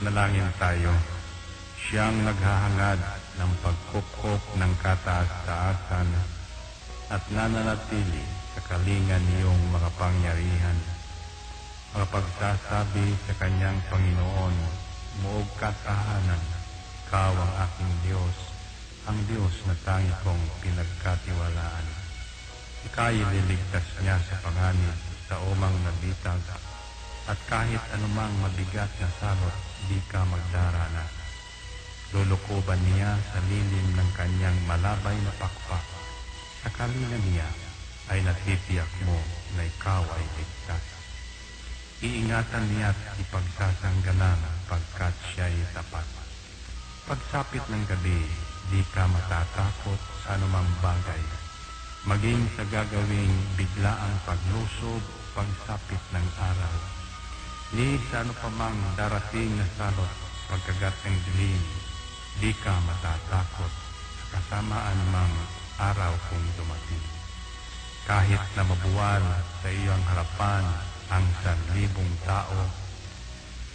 Manalangin tayo. Siyang naghahangad ng pagkupkop ng kataas-taasan at nananatili sa kalingan niyong mga pangyarihan. Makapagsasabi sa kanyang Panginoon, muog katahanan, ikaw ang aking Diyos, ang Diyos na tangi kong pinagkatiwalaan. Ika'y liligtas niya sa panganib sa umang nabitag, at kahit anumang mabigat na salot, di ka magdarana. Lulukuban niya sa lilim ng kanyang malabay na pakpak. Sa kalingan niya ay natitiyak mo na ikaw ay ligtas. Iingatan niya at ipagsasanggalang pagkat siya'y tapat. Pagsapit ng gabi, di ka matatakot sa anumang bagay. Maging sa gagawing biglaang paglusob, pagsapit ng araw. Ni sa ano pa mang darating na salot, pagkagat ng dilim, di ka matatakot sa kasamaan mang araw kung dumating. Kahit na mabuwal sa iyong harapan ang 1,000 tao,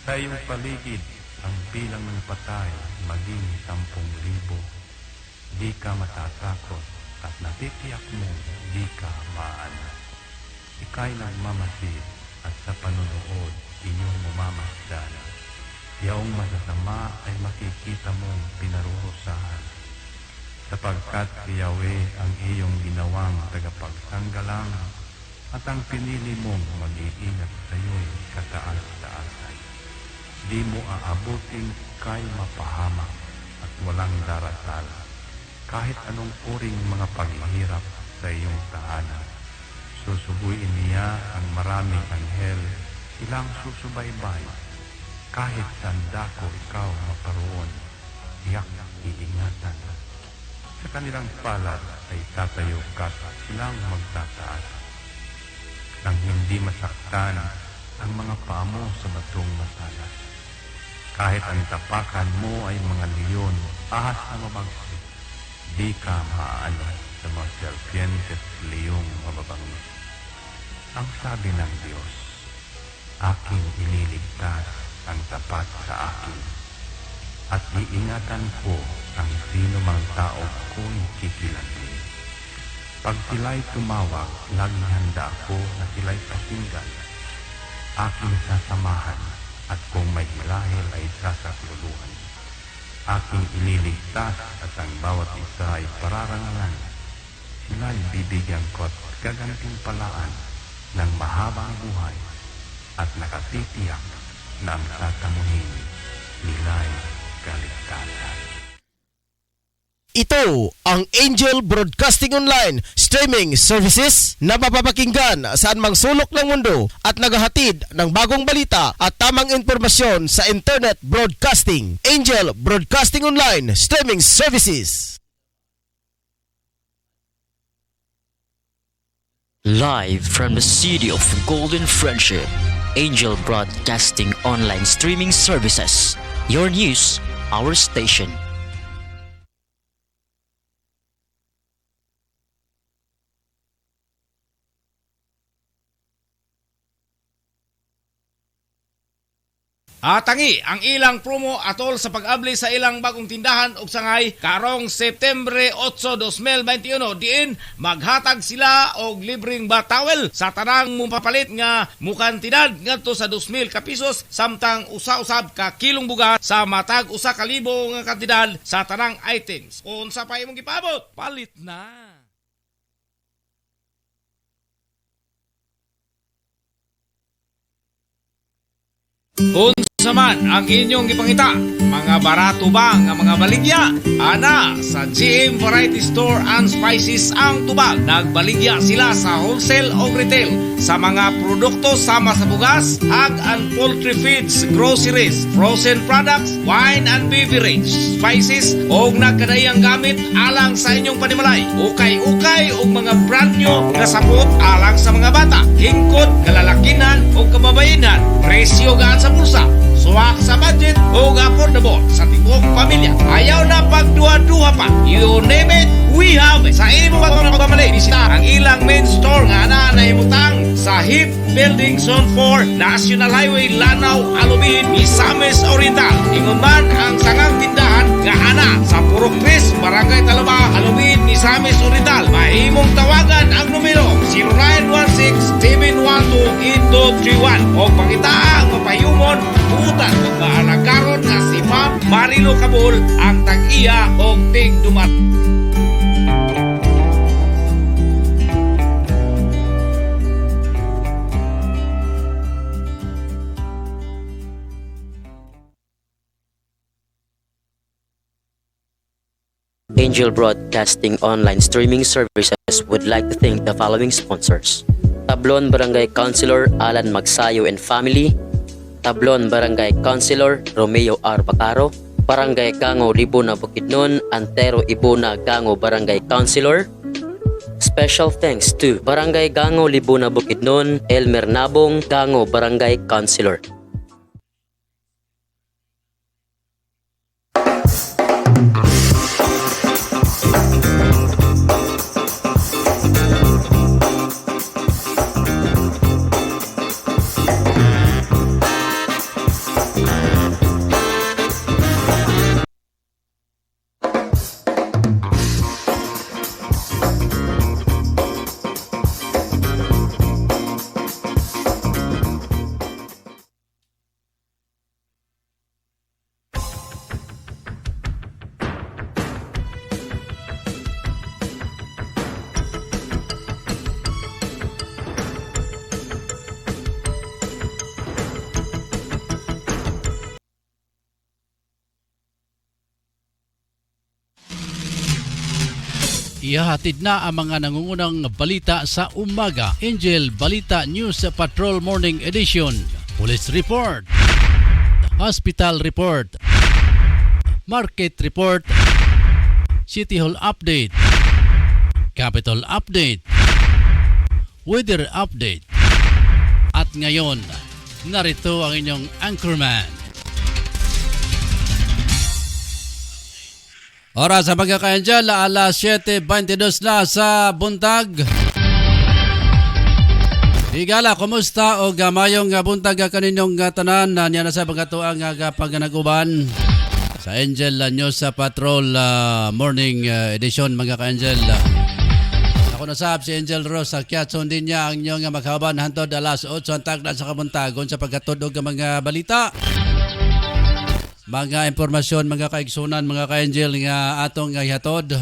sa iyong paligid ang bilang ng patay maging 10,000, di ka matatakot at natitiyak mo di ka maano. Ika'y nagmamasid at sa panunood inyong mamamasdan. Yaong masasama ay makikita mong pinarurusahan, sapagkat si Yahweh ang iyong ginawang tagapagsanggalang at ang pinili mong mag-iingat sa iyo'y kataas-taasan. Di mo aabutin kay mapahamak at walang darasal, kahit anong uring mga paghihirap sa iyong tahanan. Susubuin niya ang maraming anghel, silang susubaybay. Kahit saan dako ikaw maparoon, tiyak iingatan. Sa kanilang palad ay tatayo ka at silang magtataas. Nang hindi masaktan ang mga paa mo sa batong masalas. Kahit ang tapakan mo ay mga leon, ahas na mabagsik, di ka maaano sa mga serpientes leyong mababangis. Ang sabi ng Diyos, aking ililigtas ang tapat sa akin, at iingatan ko ang sino mang tao ko'y kikilantin. Pag sila'y tumawag, laging handa ako na sila'y pakinggan. Aking sasamahan, at kung may hilahil ay sasakluluhan. Aking ililigtas at ang bawat isa ay pararangalan. Sila'y bibigyan ko at gagantimpalaan ng mahabang buhay at nakatitiyak na ang tatamuhin nila'y kaligtasan. Ito ang Angel Broadcasting Online streaming services na mapapakinggan saan mang sulok ng mundo at naghahatid ng bagong balita at tamang impormasyon sa internet broadcasting. Angel Broadcasting Online streaming services. Live from the city of Golden Friendship, Angel Broadcasting Online streaming services. Your news, our station. Tangi ang ilang promo atol sa pag-abli sa ilang bagong tindahan ug sangay karong September 8, 2021 diin maghatag sila og libreng batawel sa tanang mupapalit nga mukantidad ngadto sa 2,000 ka pesos samtang usa-usab ka kilong bugat sa matag 1,000 nga kantidad sa tanang items. Unsa pa imong gipabot? Palit na. Unsa man ang inyong gipangita, mga barato ba nga mga baligya? Ana, sa GM Variety Store and Spices ang tubag. Nagbaligya sila sa wholesale o retail sa mga produkto sama sa bugas, ag and poultry feeds, groceries, frozen products, wine and beverage, spices o nagkadayang gamit alang sa inyong panimalay. Ukay-ukay o mga brand new na sapot alang sa mga bata, hingkod, kalalakinan o kababayenan. Presyo gaan sa bulsa, suwak sa budget o affordable sa tibok pamilya. Ayaw na pagduha-duha pa. You name it, we have it. Sa imo ba mga pagmamali, bisita ang ilang main store nga na imutang sa Tahip Building Zone 4, National Highway Lanao, Alubin, Misamis Oriental. Ingon man ang sangang tindahan nga ana sa Purok Chris, Barangay Talaba, Alubin, Misamis Oriental. Mahimong tawagan ang numero 0916-712-8231 o pangitaang mapayumon buutan ug maalagaron nga si Ma'am Marilo Cabul ang tag-iya og tigdumat. Angel Broadcasting Online Streaming Services would like to thank the following sponsors: Tablon Barangay Councilor Alan Magsayo and Family, Tablon Barangay Councilor Romeo R. Bacaro, Barangay Gango Libuna Bukidnon, Antero Ibuna Gango Barangay Councilor. Special thanks to Barangay Gango Libuna Bukidnon, Elmer Nabong Gango Barangay Councilor. Ihahatid na ang mga nangungunang balita sa umaga. Angel Balita News Patrol Morning Edition. Police Report, Hospital Report, Market Report, City Hall Update, Capital Update, Weather Update. At ngayon, narito ang inyong anchorman. Oras sa pagkakaandyan, alas 7:22 na sa buntag. Higala, kumusta o gamayong buntag kaninyong tanan na niya na sa pagkatuang paganaguban sa Angel News sa Patrol Morning Edition mga ka-Angel. Ako nasab si Angel Rose sa Kiatson din niya ang inyong maghaban hantod alas 8 ang tagdan sa kabuntagon sa pagkatudog ng mga balita. Mga impormasyon, mga kaigsunan, mga ka-Angel nga atong ihatod.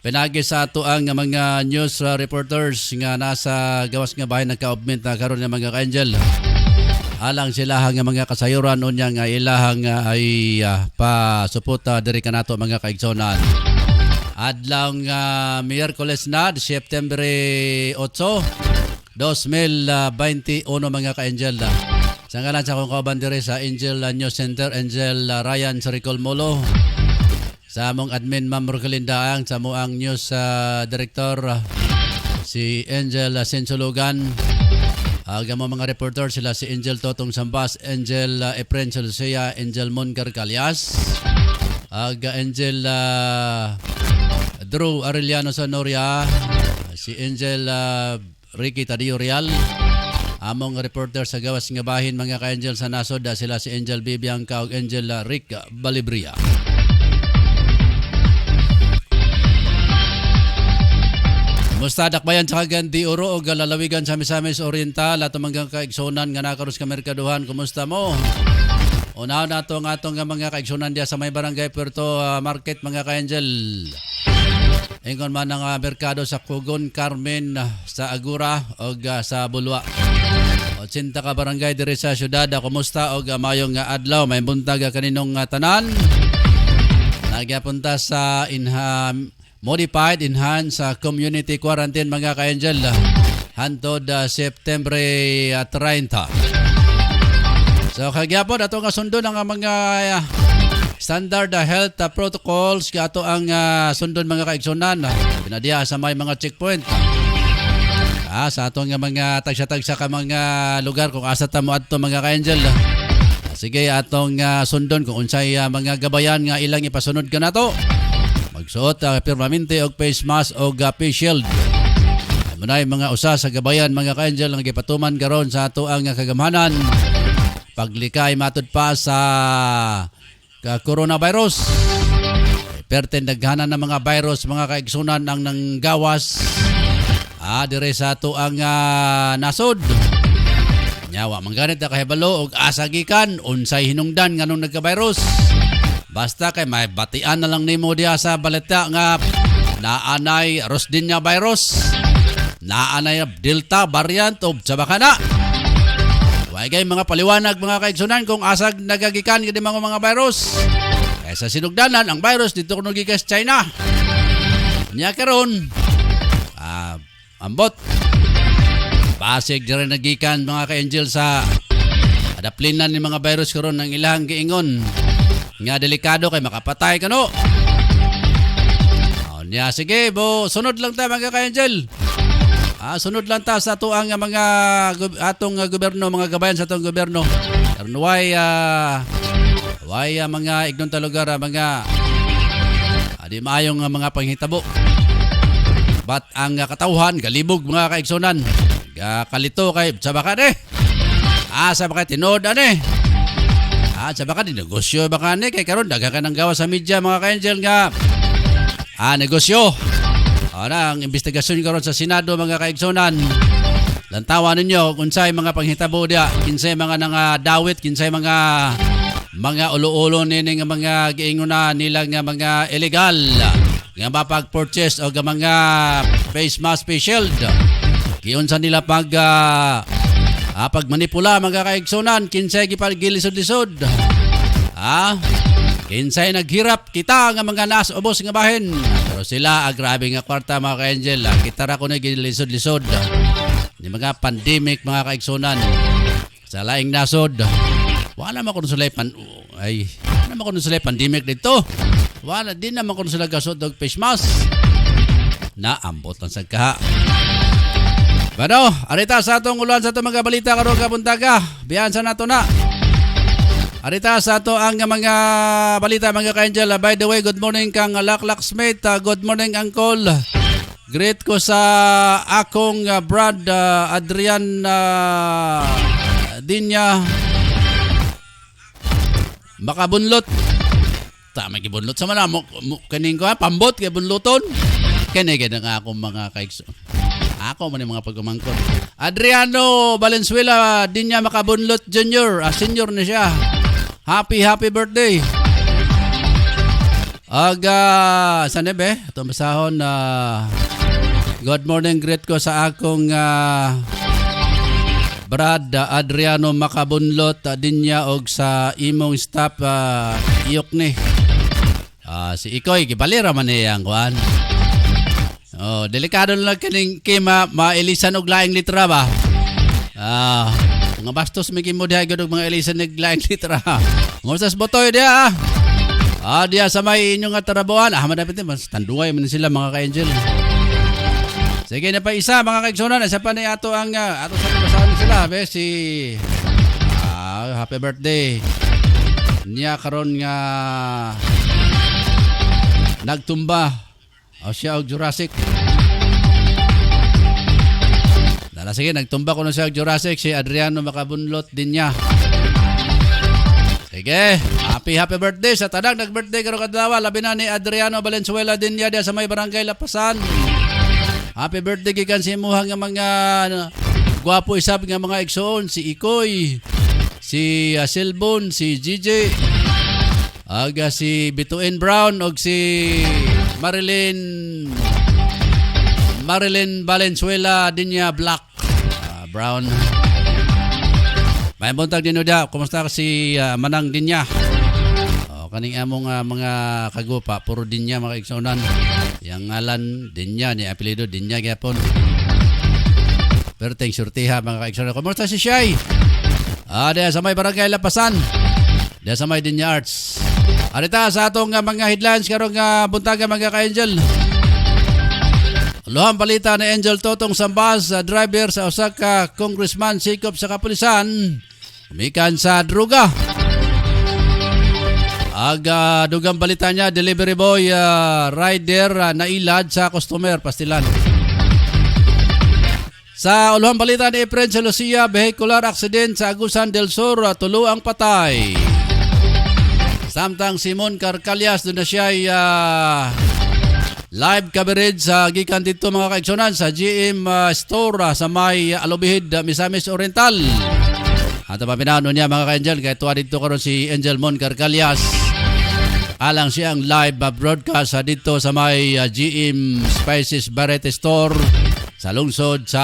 Pinagi sa ato ang mga news reporters nga nasa gawas nga bahay nagka-augment na karon nga mga ka-Angel. Alang sila nga mga kasayuran unya nga ilahang ay pasuporta diri kanato mga kaigsunan. Adlaw Miyerkules na September 8. 2021 mga ka-Angel. Sa ngalan sa akong kauban dire sa Angel News Center, Angel Ryan Saricol Molo. Sa among admin Ma'am Rogelinda Daang, sa amuang news director si Angel Sensulugan. Agamo mga reporter sila si Angel Totong Sambas, Angel Efren Solsea, Angel Moncar Calyas, Angel Drew Arellano Sonoria, si Angel Ricky Tadio Real. Among reporter sa gawas nga bahin mga ka-Angel sa nasod sila si Angel Bibiangka ug Angel Rick Balibria. Mustadak bayan sa Cagayan de Oro o lalawigan sa Misamis Oriental at mga kaigsunan nga nakaros ka merkaduhan. Kumusta mo? Unaw na ito nga itong mga kaigsunan diya sa may barangay Puerto Market mga ka-Angel. Ingon man ang merkado sa Kugon, Carmen, sa Agura o sa Bulwa. 80 ka barangay diri sa syudad. Kumusta o mayong adlaw? May buntag kaninong tanan. Nagyapunta sa Modified Enhanced Community Quarantine mga ka-Angel. Hantod September 30. So kagyapon ato nga sundo ng mga standard health protocols kato ang sundon mga kaigsunan. Pinadiya sa may mga checkpoint. Sa atong mga tagsa-tagsa ka mga lugar kung asa ta mo adto mga ka-Angel. Sige atong sundon kung unsay mga gabayan nga ilang ipasunod ka nato. magsuot permanente og face mask o face shield. Munay mga usa sa gabayan mga ka-angel nga gipatuman karon sa ato ang kagamhanan paglikay matud pa sa coronavirus. Perten daghanan ng mga virus mga kaigsunan ang nanggawas dire sa ato ang nasod. Nyawa mangganit na kahibalo og asagikan unsay hinungdan nganong nagka-virus. Basta kay may batian na lang nimo diha sa balita nga naanay Rosdinia virus, naanay Delta variant of Sabakana. Way gay mga paliwanag mga kaigsunan kung asag nagagikan gid mga virus. Kaysa sinugdanan ang virus dito kuno gikas China. Nya karon ambot basig diri nagikan mga ka-angel sa adaplinan ni mga virus karon ang ilang giingon nga delikado kay makapatay kano. Nya sige bo sunod lang ta mga ka-angel. Sunod lang ta sa ato ang mga atong gobyerno mga gabayan sa atong gobyerno. Karon way mga ignon ta lugar mga di maayong mga panghitabo. Bat ang katawhan galibog mga kaigsunan. Kalito kay sa baka sa baka tinod sa baka negosyo baka kay karon daga ka nang gawa sa media mga ka-angel nga negosyo. Ang investigasyon karon sa Senado mga kaigsunan. Lantawan ninyo kung unsay mga panghitabo dia, kinsay mga dawit, kinsay mga ulo-ulo nini nga mga giinguna nila nga mga illegal nga mapag-purchase o mga face mask, face shield. Giunsa nila pagmanipula mga kaigsunan, kinsay gilisod-lisod. Kinsay naghirap kita nga mga nas ubos nga bahin. Pero sila grabe nga kwarta mga ka-angel. Kita ra ko na gilisod-lisod. Ni mga pandemic mga kaigsunan. Sa laing nasod. Wala man kuno sila pandemic dito. Wala din naman kuno sila gasod og face mask. Naambot lang sa kaha. Pero, arita sa atong ulan sa itong mga balita karon kabuntaga. Biyan sa nato na. Arita sa ato ang mga balita mga ka-angel. By the way, good morning kang Laklaksmate. Good morning Uncle. Greet ko sa akong Brad Adrian Dinya makabunlot. Tama gibunlot sa mana mo kaning ko pambot kay bunluton. Kani gid ang akong mga kaigso. Ako man mga pagumangkot. Adriano Valenzuela Dinya makabunlot Junior. Senior na siya. Happy birthday. Sanebe, itong basahon good morning, greet ko sa akong Brad Adriano Makabunlot Dinya og sa imong staff iyok ni. Si Ikoy, gibalira man niya ang kuhan. Delikado lang kining kima mailisan og laing litra ba? Mga bastos may mo diha gud mga ilisan ng laing litra. Ngusas botoy diha. Diya sa may inyong tarabuan. Madapit mas tanduay man sila mga ka-angel. Sige na pa isa mga kaigsunan. Isa pa na ato ang ato sa pasahan sila. Si happy birthday. Niya karon nga nagtumba. Siya og Jurassic. Sige, nagtumba ko na siya Jurassic, si Adriano Makabunlot din niya. Sige, happy birthday sa tanang nag-birthday karon kadlawa, labi na ni Adriano Valenzuela din niya sa may barangay Lapasan. Happy birthday gikan si imuha nga mga gwapo isab nga mga igsoon, si Ikoy, si Silbon, si GJ, si Bituin Brown og si Marilyn Valenzuela din niya Black. Brown. May buntag din da. Kumusta si Manang din niya? Kaning among mga kagupa puro din niya mga igsunan. Yang ngalan din niya ni apelyido din niya gyapon. Perteng surtiha mga igsunan. Kumusta si Shay? Diya sa may barangay Lapasan. Diya sa may din niya Arts. Arita sa atong mga headlines karong buntaga mga ka-angel. Lohang balita ni Angel Totong Sambas, driver sa Osaka congressman sikop sa kapulisan, umikan sa droga. Aga dugang balita niya, delivery boy, rider nailad sa customer, pastilan. Sa uluhang balita ni Efren sa Lucia, vehicular accident sa Agusan del Sur, tulo ang patay. Samtang Simon Carcalias, doon na siya live coverage sa gikan dito mga kaigsunan sa GM store sa may Alubihid, Misamis Oriental. At papinano niya mga ka-Angel, kaya tuwa dito karon si Angel Mon Carcalias. Alang siyang live broadcast dito sa may GM Spices Variety Store sa lungsod sa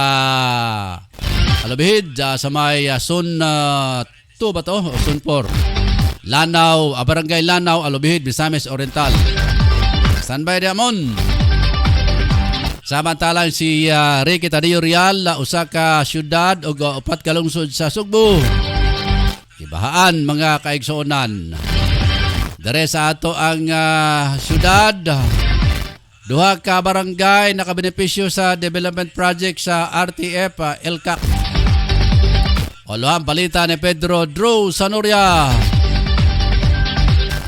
Alubihid, sa may Sun 2 ba to? O Sun 4. Lanao, Barangay Lanao, Alubihid, Misamis Oriental. Standby Diamond. Samantalang si Ricky Tadeo Real, usa ka syudad o upat ka lungsod sa Sugbo. Ibahaan mga kaigsuonan. Dere sa ato ang syudad, duha ka barangay nakabenepisyo sa development project sa RTF LCAC. Uluhang balita ni Pedro Drew Sanoria.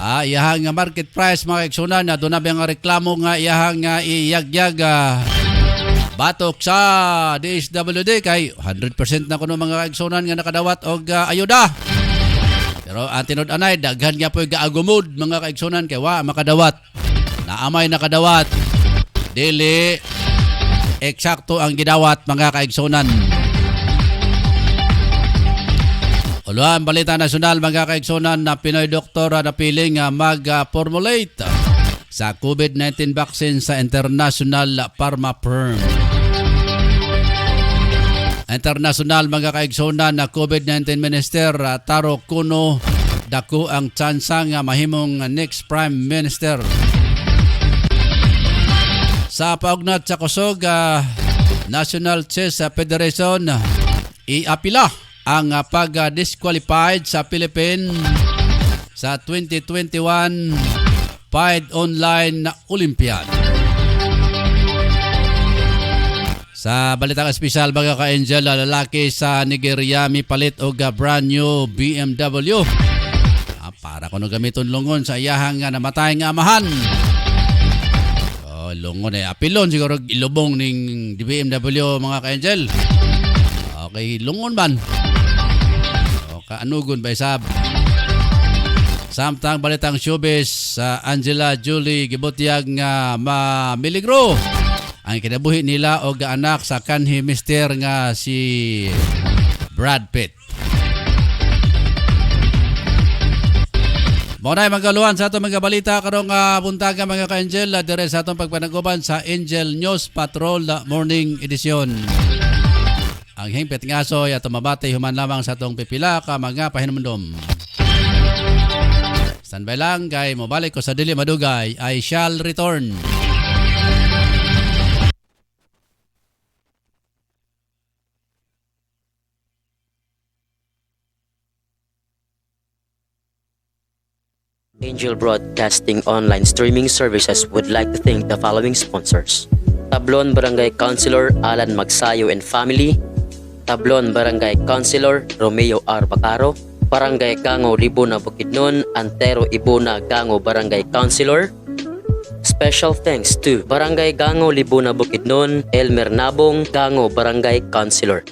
Iyahang market price mga kaigsuonan na doon na biyang reklamo nga iyahang iyagyag batok sa DSWD kay 100% na kuno mga kaigsuonan nga nakadawat og ayuda. Pero ang tinud-anay, daghan nga po gaagumod mga kaigsuonan kay wa makadawat. Naamay nakadawat. Dili eksakto ang gidawat mga kaigsuonan. Uluhan balita nasyonal mga kaigsuonan na Pinoy doktor na piling mag-formulate sa COVID-19 vaccine sa International Pharma Firm. International mga kaigsuonan na COVID-19 Minister Taro Kuno dako ang tsansa nga mahimong next Prime Minister. Sa paugnat sa kusog, National Chess Federation iapila ang pag-disqualified sa Philippines sa 2021 Fight Online Olympiad. Sa balitang espesyal mga ka-Angel, lalaki sa Nigeria mipalit og brand new BMW. Para kuno gamiton lungon sa iyahang namatay nga amahan. Lungon apilon siguro ilubong ning BMW mga ka-Angel. Okay, lungon man. Kaanugon ba isab? Samtang balitang showbiz sa Angela Julie Gibutiag nga mamiligro ang kinabuhi nila og anak sa kanhi mister nga si Brad Pitt. Muna magaluhan sa itong mga balita karong buntaga mga ka-Angel dire sa itong pagpanaguban sa Angel News Patrol Morning Edition. Ang hingpit ngasoy at mabatay human lamang sa itong pipila ka mga pahinumdum. Standby lang kay mobalik ko sa dili madugay, I shall return. Angel Broadcasting Online Streaming Services would like to thank the following sponsors: Tablon Barangay Councilor Alan Magsayo and Family, Tablon Barangay Councilor Romeo R. Bacaro, Barangay Gango Libuna Bukidnon, Antero Ibuna Gango Barangay Councilor. Special thanks to Barangay Gango Libuna Bukidnon, Elmer Nabong Gango Barangay Councilor.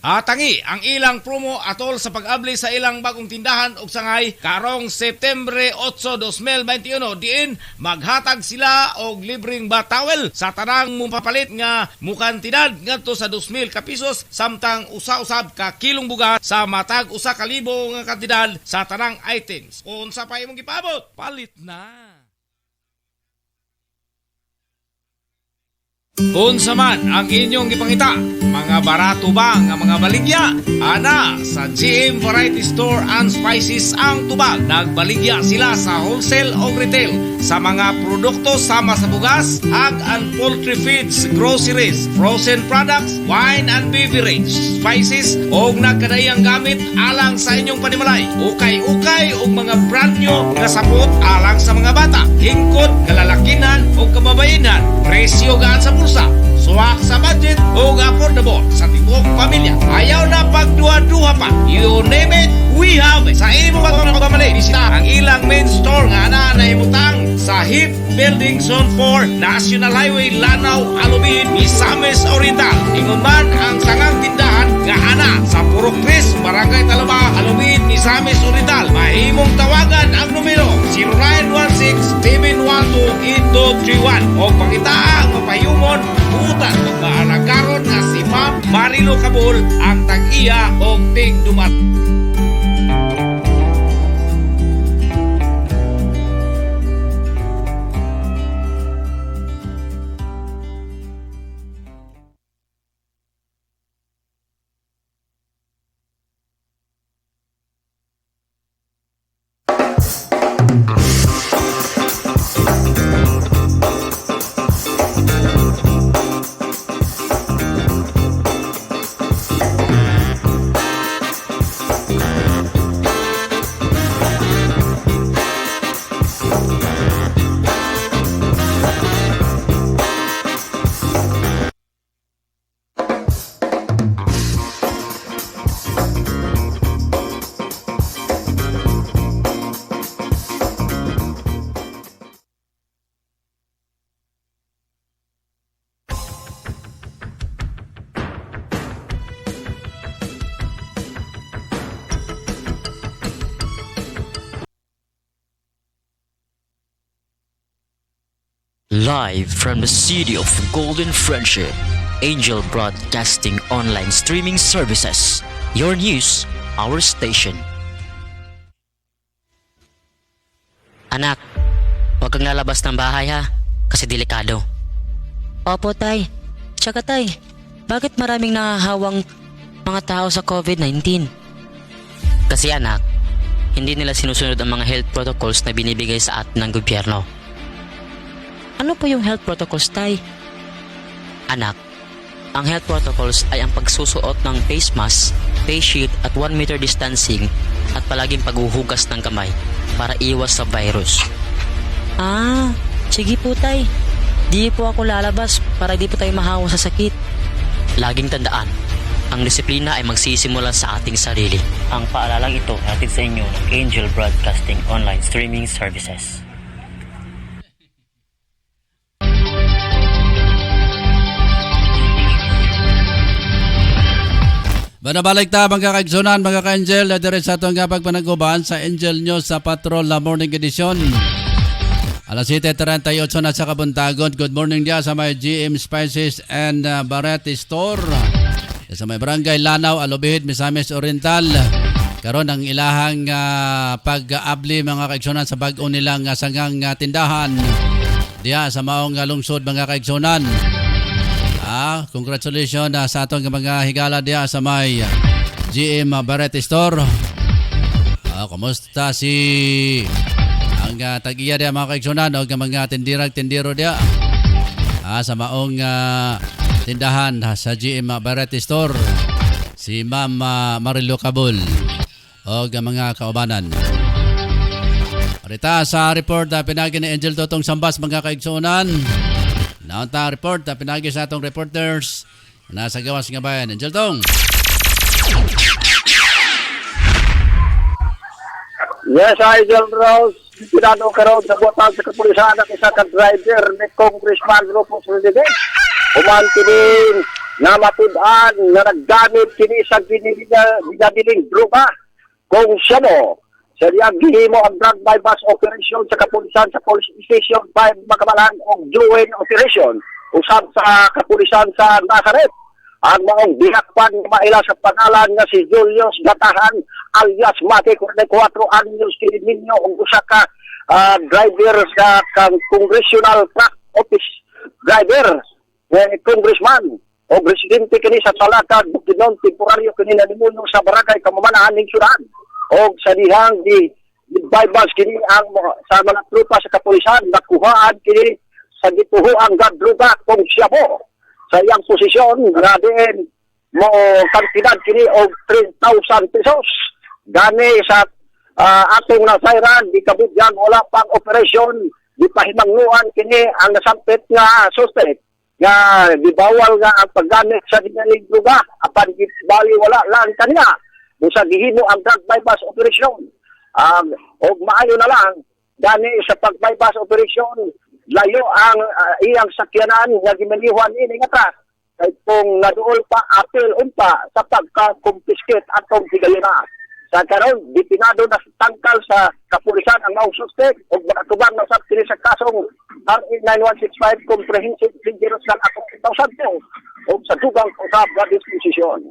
Tangi ang ilang promo atol sa pag-abli sa ilang bagong tindahan ug sangay karong Septembre 8, 2021 diin maghatag sila og libreng batawel sa tanang mupapalit nga mukantidad ngadto sa 2,000 ka pesos samtang usa-usab ka kilong bugas sa matag usa ka libo nga kantidad sa tanang items. Unsa pa imong gipabot? Palit na. Unsa man ang inyong gipangita, mga barato ba nga mga baligya? Ana sa GM Variety Store and Spices ang tubag. Nagbaligya sila sa wholesale o retail sa mga produkto sama sa bugas, egg and poultry feeds, groceries, frozen products, wine and beverage, spices o nagkadayang gamit alang sa inyong panimalay. Ukay-ukay o mga brand new nga sapot alang sa mga bata, hingkod, kalalakinan o kababayenan. Presyo gaan sa bulsa. suwak sa budget ug affordable sa tibuok pamilya. Ayaw na pagduha-duha pa. You name it, we have it. Sa imo pagmamali, bisita ang ilang main store nga ana naimutang sa HIP Building Zone 4, National Highway, Lanao, Alubin, Misamis Oriental. Ingon man ang sangang tindahan nga ana sa Purok 3, Barangay Talaba, Alubin, Misamis Oriental. Mahimong tawagan ang numero 0916-712-8231 o pangitaang mapayumon buutan magmaalagaron nga si Ma'am Marilo Cabul ang tag-iya o tig-dumat. Live from the city of Golden Friendship, Angel Broadcasting Online Streaming Services. Your news, our station. Anak, huwag kang lalabas ng bahay ha, kasi delikado. Opo tay. Tsaka tay, bakit maraming nahahawang mga tao sa COVID-19? Kasi anak, hindi nila sinusunod ang mga health protocols na binibigay sa atin ng gobyerno. Ano po yung health protocols, tay? Anak, ang health protocols ay ang pagsusuot ng face mask, face shield at 1 meter distancing at palaging paghuhugas ng kamay para iwas sa virus. Ah, sige po tay. Di po ako lalabas para di po tayo mahawa sa sakit. Laging tandaan, ang disiplina ay magsisimula sa ating sarili. Ang paalalang ito hatid sa inyo ng Angel Broadcasting Online Streaming Services. Banabalik ta mga kaigsunan, mga ka-Angel, dire sa itong pagpanaguban sa Angel News sa Patrol na Morning Edition. Alas 7:38 na sa kabuntagon. Good morning dia sa may GM Spices and Barrett Store. Sa may Barangay Lanao, Alubihid, Misamis Oriental. Karon ang ilahang pag-abli mga kaigsunan sa bag-o nilang sangang tindahan. Diya sa maong lungsod mga kaigsunan. Congratulations sa atong mga higala diya sa may GM Barrett Store. Kumusta si ang tag-iya diya mga kaigsunan o mga tindirag-tindiro diya sa maong tindahan sa GM Barrett Store, si Ma'am Marilo Cabul o mga kaubanan. Arita sa report pinagi ni Angel Totong Sambas mga kaigsunan. Naunta report pinagi sa atong reporters nasa gawas nga bayan. Angel Tong. Yes, Idol Rose. Pinano ka raw sa buwatan sa kapulisan ng isa ka driver ni Congressman Rufus Rodriguez. Human kini na matudan na naggamit kini sa ginabiling droga. Kung siya mo, sa diyang gihimo ang drug by bus operation sa kapulisan sa Police Station 5 Magkamalan o joint operation usab sa kapulisan sa Nazareth. Ang maong binakpan ng maila sa pangalan nga si Julius Gatahan alias Mate 44 anyos kini ninyo ang usa ka driver sa Congressional Truck Office driver congressman o presidente kini sa Talakag Bukidnon temporaryo kini nanimuno sa barangay Kamamanahan ning Sudan o sa dihang di bypass kini ang sa mga trupa sa kapulisan nakuhaan kini sa gituhuang gadruga kung siya mo sa iyang posisyon na din mo kantidad kini og 3,000 pesos gani sa atong nasayran di kabudyan wala pang operasyon di pahimangnuan kini ang nasampit nga suspect nga gibawal nga ang paggamit sa dinalig druga apan bali wala lang kaniya busa gihimo ang drug bypass operation. Og maayo na lang gani sa pag-bypass operation layo ang iyang sakyanan nga gimalihuan ini nga truck kay kung naduol pa apil unta sa pagka-confiscate atong higayuna. Sa karon dipinado na tangkal sa kapulisan ang maong suspect ug makatubang na sa kini sa kasong RA 9165 comprehensive dangerous gun act of 2002 ug sa dugang usab nga disposisyon.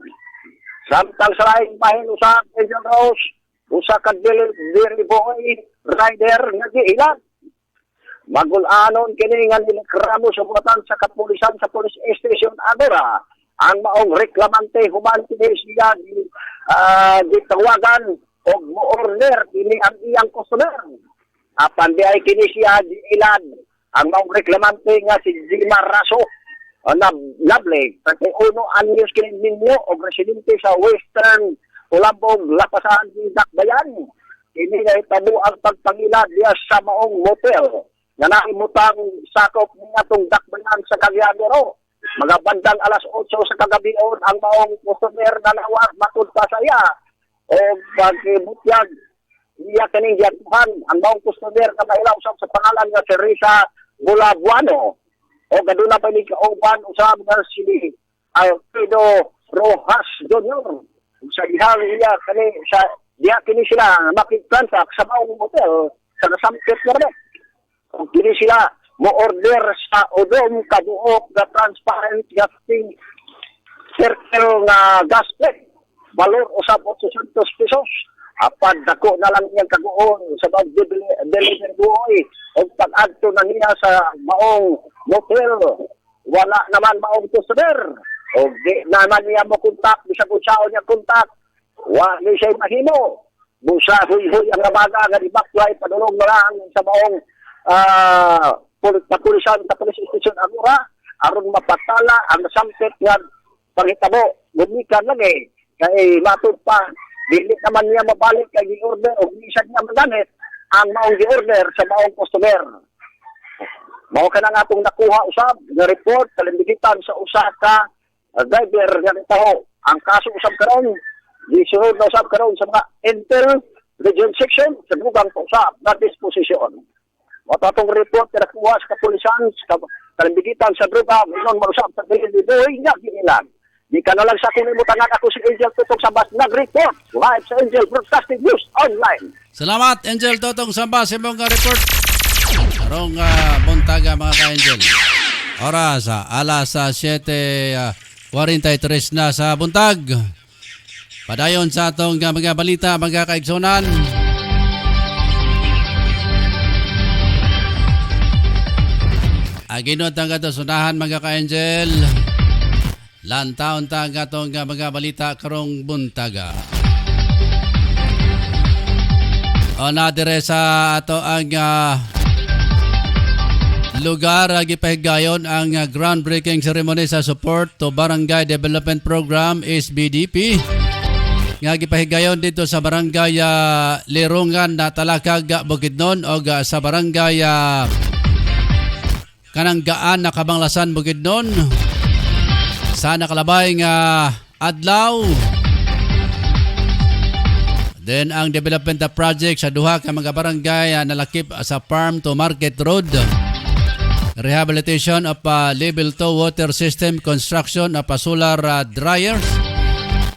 Samtang sa laing bahin usab Angel Rose usa ka delivery boy rider nga giilan. Magul-anon kini nga nilakramo sa buatan sa kapulisan sa police station Agora ang maong reklamante human kini siya gitawagan o mo-order kini ang iyang customer. Apan di ay kini siya ilan ang maong reklamante nga si Zima Raso Lovely, 31 anyos kini ninyo o residente sa Western Ulambog, Lapasan, Dakbayan. Kini nga itabo ang pagpangila diya sa maong motel nga naimutang sakop niya itong Dakbayan sa Cagliadero. Mga bandang alas 8 sa kagabion ang maong customer na nawag matud pa sa iya o pagbutyag iya kaning giyatuhan ang maong customer na mailaw sa pangalan nga si Risa Bulabuano o gaduna pa ni kauban usab nga si Alfredo Rojas Jr. Sa ihang iya kani sa diya kini sila makitransak sa maong motel sa nasamkit nga rin. Kung kini sila mo-order sa odom kabuok na transparent gasting circle na gas plate. Valor usab 800 pesos. Apan dako na lang iyang kaguon sa delivery boy. O pag-agto na niya sa maong motel, wala naman maong customer. O di naman niya mo kontak, bisag unsao niya kontak. Wala siya mahimo. Busa huy-huy ang nabaga nga ibakway padulong na lang sa maong kapulisan sa police station Agora aron mapatala ang sampit nga panghitabo gumikan lang kay matud pa dili naman niya mabalik kay gi-order o gisan niya magamit ang maong gi-order sa maong customer. Mao ka na atong nakuha usab nga report kalimbigitan sa usa ka driver nga taho. Ang kaso usab karon gisunod na usab karon sa mga Intel Region Section sa dugang usab na disposisyon. Matatong report na nakuha sa kapulisan sa kalimbigitan sa droga inon marusap sa delivery boy nga ginilan. Di ka na lang sa kunimutangan ako si Angel Tutong Sambas nag-report live sa Angel Broadcasting News Online. Salamat Angel Totong Sambas sa mong report. Karong buntaga mga ka-Angel. Oras alas 7:43 na sa buntag. Padayon sa atong mga balita mga kaigsonan. Aginod ang katasunahan mga ka-Angel. Lantaon ta ang atong mga balita karong buntaga. O nadire sa ato ang lugar gipahigayon ang groundbreaking ceremony sa support to Barangay Development Program SBDP. Nga gipahigayon dito sa Barangay Lirungan na Talakag Bukidnon o sa Barangay Kananggaan na Kabanglasan Bukidnon. Sa nakalabay nga adlaw. Then ang development project sa duha ka mga barangay nalakip sa farm to market road. Rehabilitation of level 2 water system, construction of solar dryers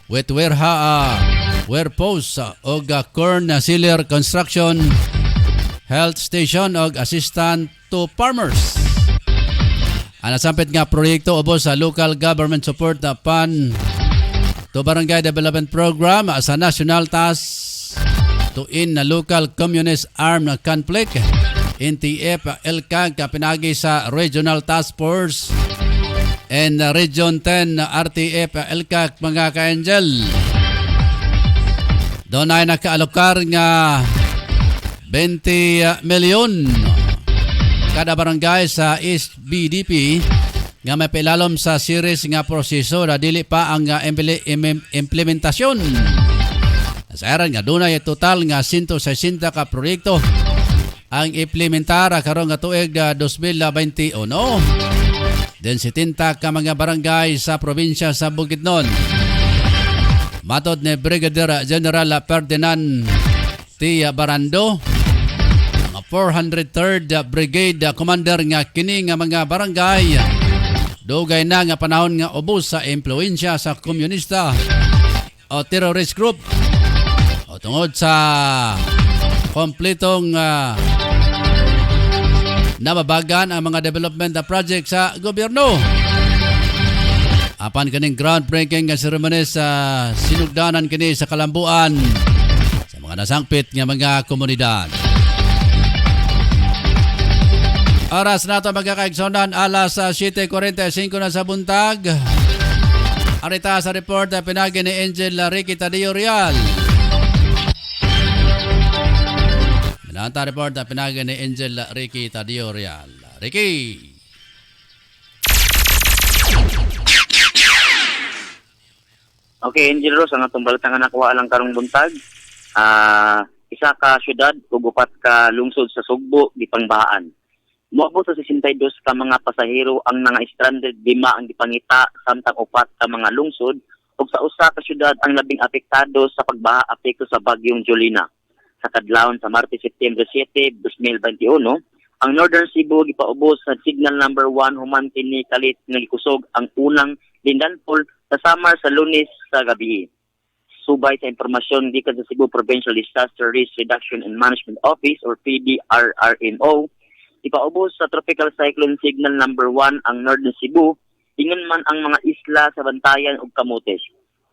with warehouse o corn sealer construction, health station o assistant to farmers. Ang nasampit nga proyekto ubos sa local government support na pan to Barangay Development Program sa National Task to in na Local Communist Armed Conflict NTF LCAG kapinagi sa Regional Task Force and Region 10 RTF LCAG mga ka-Angel. Doon ay nakaalokar nga 20 milyon kada barangay sa East BDP nga may pilalom sa series nga proseso na dili pa ang implementasyon. Sa aran nga doon ay total nga 160 ka proyekto ang implementar karong nga tuig 2021. Then 70 ka mga barangay sa probinsya sa Bukidnon. Matod ni Brigadier General Ferdinand T. Barando, mga 403rd Brigade Commander nga kini nga mga barangay dugay na nga panahon nga ubos sa impluwensya sa komunista o terrorist group o tungod sa kompletong nababagan ang mga development project sa gobyerno. Apan kaning groundbreaking nga ceremony sa sinugdanan kini sa kalambuan sa mga nasangpit nga mga komunidad. Oras na ito magkakaigsonan, alas 7:45 na sa buntag. Arita sa report na pinagi ni Angel Ricky Tadio Real. Minanta report na pinagi ni Angel Ricky Tadio Real. Ricky! Okay, Angel Rose, ang atong balatang nakuha lang karong buntag. Isa ka syudad, upat ka lungsod sa Sugbo, di pangbahaan. Moabot sa 62 ka mga pasahero ang stranded, 5 ang dipangita, samtang 4 ka mga lungsod, ug sa usa ka syudad ang labing apektado sa pagbaha apekto sa bagyong Jolina. Sa kadlawon sa Martes, September 7, 2021, ang Northern Cebu gipaubos sa signal number 1 human kini kalit nga gikusog ang unang lindanpol sa Samar sa Lunes sa gabi. Subay sa impormasyon gikan sa Cebu Provincial Disaster Risk Reduction and Management Office or PDRRMO, ipaubos sa tropical cyclone signal number 1 ang Northern Cebu, ingon man ang mga isla sa Bantayan ug Camotes.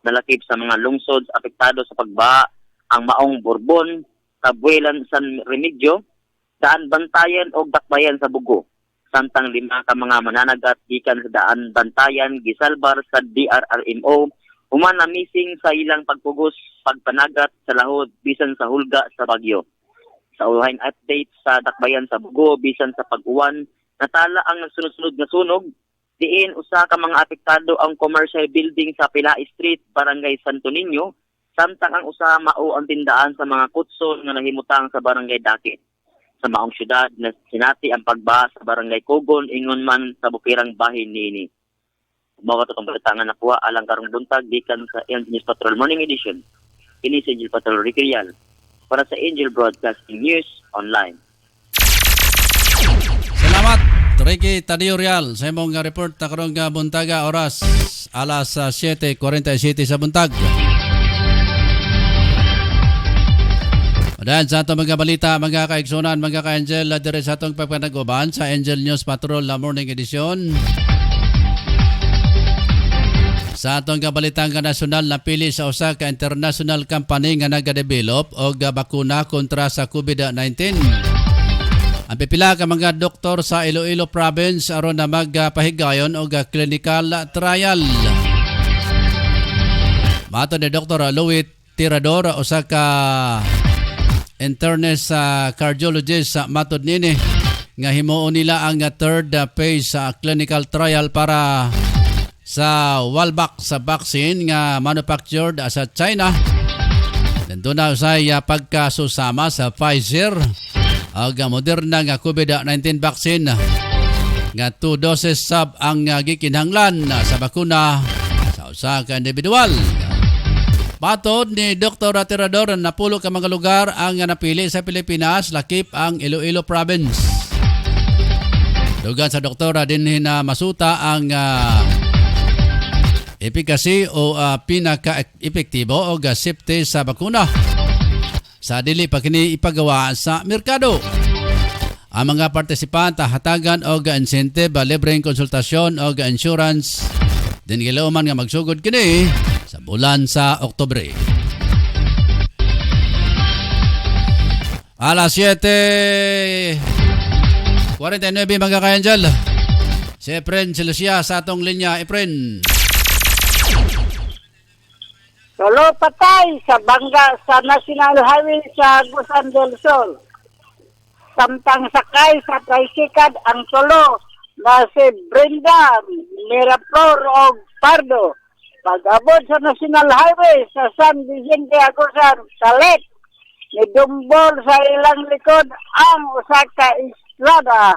Nalakip sa mga lungsod apektado sa pagbaha ang Maong Borbon, Tabuelan, San Remigio, Daan Bantayan ug Dakbayan sa Bugo. Samtang 5 ka mga mananagat gikan sa Daan Bantayan gisalbar sa DRRMO, human na missing sa ilang pagpugos pagpanagat sa lahod bisan sa hulga sa bagyo. Sa uhaing update sa Dakbayan sa Bugo bisan sa pag-uwan, natala ang nagsunod-sunod nga sunog. Diin usa ka mga apektado ang commercial building sa Pilai Street, Barangay Santo Niño, samtang ang usa mao ang tindaan sa mga kutson nga nahimutang sa Barangay Dakit. Sa maong syudad na sinati ang pagbaha sa Barangay Cogon, ingon man sa bukirang bahin niini. Mao katong balitangan nakuha alang karong buntag gikan sa News Patrol Morning Edition. Kini si Angel Patrol Ricky Real para sa Angel Broadcasting News Online. Salamat, Ricky Tadio Real, sa imong report na karong buntaga, oras alas 7:47 sa buntag. Dahil sa itong mga balita, mga kaigsunan, mga ka-Angel, dire sa itong pagpanaguban sa Angel News Patrol na Morning Edition. Sa itong kabalitang nasyonal na pili sa usa ka international company nga nagadevelop o bakuna kontra sa COVID-19. Ang pipila ka mga doktor sa Iloilo Province aron na magpahigayon o clinical trial. Mato ni Dr. Louis Tirador, usa ka internist cardiologist sa matod nini nga himuon nila ang third phase sa clinical trial para sa Walvax sa vaccine nga manufactured sa China. Nandun na sa pagkasusama sa Pfizer ang Moderna nga COVID-19 vaccine nga 2 doses sab ang gikinahanglan sa bakuna sa usa ka individual. Patod ni Dr. Tirador, napulo ka mga lugar ang napili sa Pilipinas, lakip ang Iloilo Province. Dugan sa doktora din na masuta ang efficacy o pinaka-epektibo o safety sa bakuna sa dili pa kini ipagawa sa merkado. Ang mga partisipanta hatagan o incentive, libreng konsultasyon o insurance din gilauman nga magsugod kini sa bulan sa Oktubre. Alas 7:49 mga ka-Angel. Si Efren Silusia sa atong linya. Efren. Solo patay sa bangga sa National Highway sa Agusan del Sol. Samtang sakay sa tricycle ang solo na si Brenda Miraflor o Pardo. Pag-abot sa National Highway sa San Vicente Agusan, Salit, nidumbol sa ilang likod ang usa ka estrada.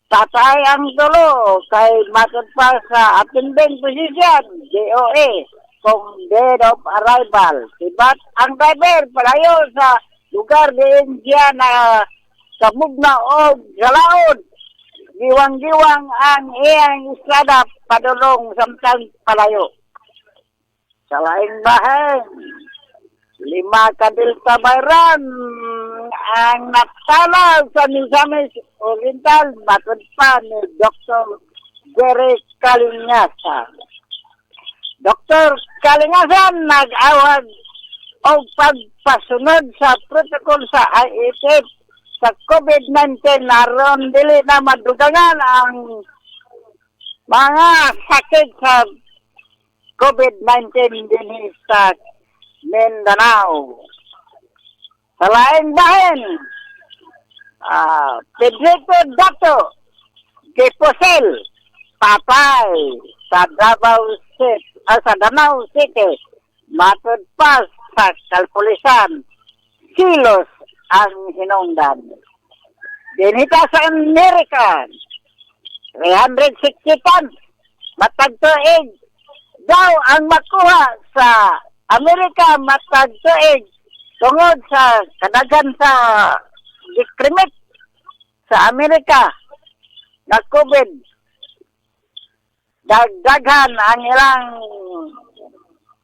tatay ang tulo kay matod pa sa attending position, DOA, kung dead of arrival. Diba? Ang driver palayo sa lugar din siya na sa Mugna o Galaod. Giwang-giwang ang iyang estrada padulong samtang palayo. Sa laing bahay, 5 kadilta bayran ang natala sa Misamis Oriental matod pa ni Dr. Jerry Kalingasa. Dr. Kalingasan nag-awag o pagpasunod sa protocol sa IATF sa COVID-19 naroon dili na madugangan ang mga sakit sa COVID-19 din sa Mindanao. Sa laing bahin, Pedrito Dato Giposel Papay sa Davao City matod pa sa kalpulisan kilos ang hinungdan. Dinita sa Amerika 360 tons matag tuig daw ang makuha sa Amerika matag tuig tungod sa kadaghan sa discriminate sa Amerika na COVID. Dagdagan ang ilang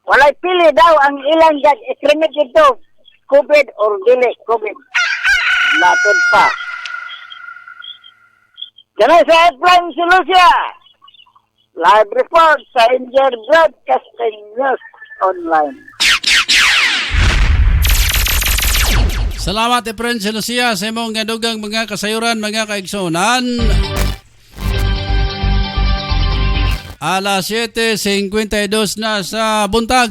walay pili daw ang ilang discriminate ito COVID or dili COVID. Matod pa. Ganun sa Headline si Lucia. Live report sa Angel Broadcasting News Online. Salamat Efren si Lucia sa imong dugang mga kasayuran, mga kaigsunan. Alas 7:52 na sa buntag.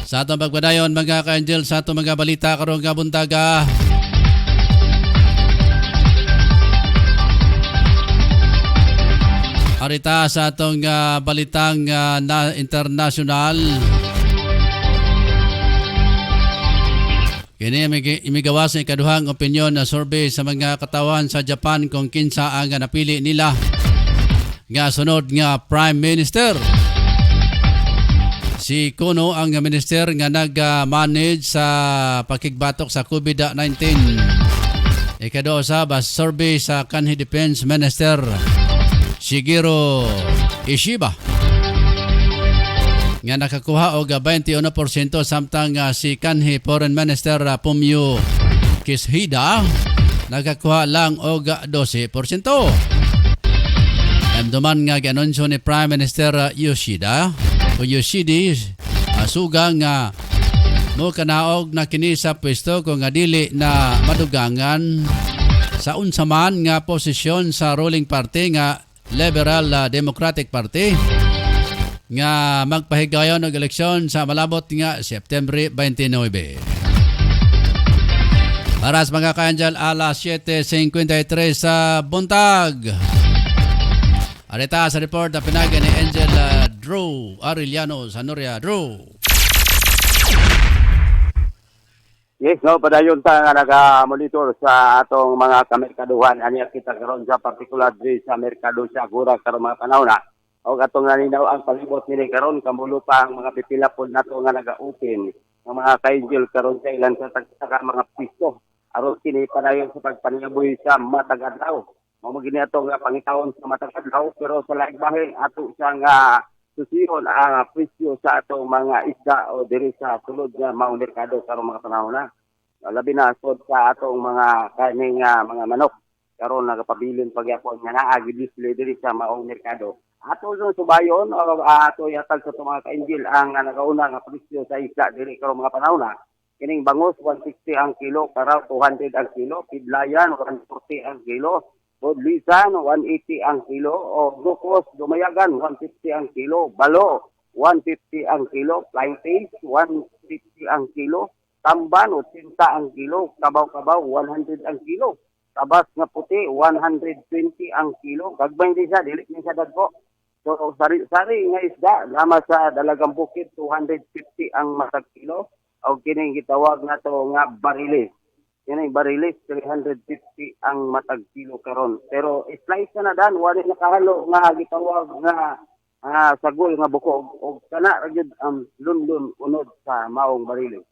Sa atong pagpadayon mga ka-angel sa atong mga balita karong nga buntaga. Arita sa atong balitang na international. Kini imigawas ang ikaduhang opinyon na survey sa mga katawan sa Japan kung kinsa ang napili nila nga sunod nga Prime Minister. Si Kono ang minister nga nag-manage sa pakigbatok sa COVID-19. Ikado sa survey sa kanhi Defense Minister Shigeru Ishiba nga nakakuha og 21% samtang si kanhi Foreign Minister Fumio Kishida nakakuha lang og 12%. Amduman nga gianunsyo ni Prime Minister Yoshida o Yoshidi sugang nga mo kanaog na kini sa pwesto kung nga dili na madugangan sa unsaman nga posisyon sa ruling party nga Liberal Democratic Party nga magpahigayon og eleksyon sa malabot nga September 29. Para sa mga ka-angel, alas 7:53 sa buntag. Arita sa report na pinagay ni Angel Drew Arellano sa Noria. Drew. Yes, no, padayon ta nga naga-monitor sa atong mga kamerkaduhan. Aniya kita karon sa particular day sa merkado sa Agura karong mga panahon na. O atong naninaw ang palibot nila karon kamulo pa ang mga pipila pod nato nga naga-open. Ang mga ka-angel karon sa ilan sa mga pisto. Aron kini padayon sa pagpaniaboy sa matag-adlaw. Mamagini ato nga pangitawon sa matag-adlaw pero sa laing bahin ato sa nga susiron ang presyo sa atong mga isda o diri sa sulod nga maong merkado karong mga panahon na. Labi na sod sa atong mga kaning mga manok karon nagapabilin pagyapon nga naa gi-display diri sa maong merkado. Ato sa subayon o ato yatag sa itong mga ka-angel ang nagauna nga presyo sa isda diri karong mga panahon na. Kining bangus 160 ang kilo, karaw 200 ang kilo, pidlayan 140 ang kilo. Bodlisan, 180 ang kilo. O glucose, dumayagan, 150 ang kilo. Balo, 150 ang kilo. Flying fish, 150 ang kilo. Tamban, 80 ang kilo. Kabaw-kabaw, 100 ang kilo. Tabas nga puti, 120 ang kilo. Gagbay din siya, dilik din siya dagko. So, sari-sari nga isda, lama sa Dalagang Bukid, 250 ang matag kilo. o kining gitawag na to nga barilis. Kining barilis 350 ang matag kilo karon. Pero slice na dan wala nakahalo nga gitawag nga sagol nga bukog o kana ra gyud ang lunlun unod sa maong barilis.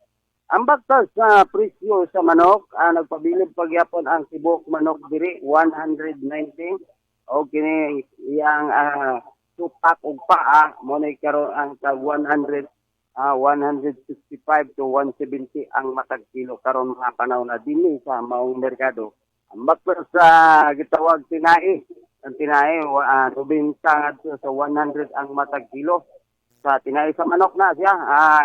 Ang bagtas sa presyo sa manok, nagpabilib pagyapon ang tibok manok diri 190 o kini iyang tupak ug paa mo nay karon ang tag 165 to 170 ang matag kilo karon mga panahon na dinhi sa maong merkado. Ang bagtas sa gitawag tinai, ang tinai tubinta ngadto sa 100 ang matag kilo. Sa tinay sa manok na siya,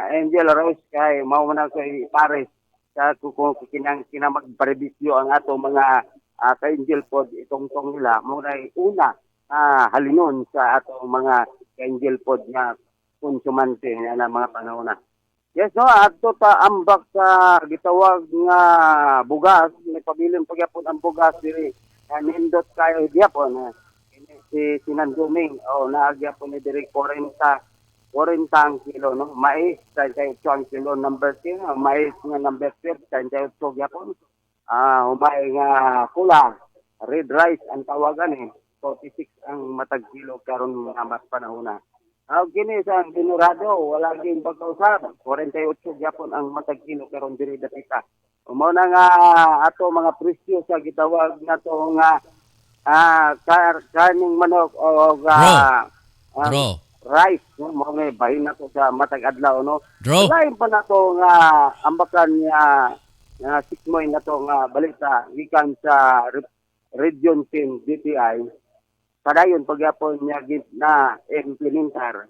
Angel Rose kay mao man kay pares sa kung kinamagparebisyo ang ato mga ka-Angel pod itong nila mo ray una halinon sa ato mga ka-Angel pod nga konsumante na mga panahon na. Yes no, adto ta ambak sa gitawag nga bugas, may pabiling pagyapon ang bugas diri nindot kayo gyapon si Sinanduming o naagyapon ni diri 40 ang kilo, no? Mais, 38 ang kilo, number 10. Mais nga number 12, 38 gyapon. Humay nga pula, red rice ang tawagan 46 ang matag kilo karon nga mas panahon na. Kini sa dinurado, wala gyud pagkausap. 48 gyapon ang matag kilo karon diri dapita. Mao na nga ato mga presyo sa gitawag nato nga kaning manok o rice, no? Mga bahin na to sa matag adlaw, no? Lain pa na to nga ambakan nga sikmoy na to nga balita gikan sa Region 10 DTI. Padayon pagyapon niya na implementar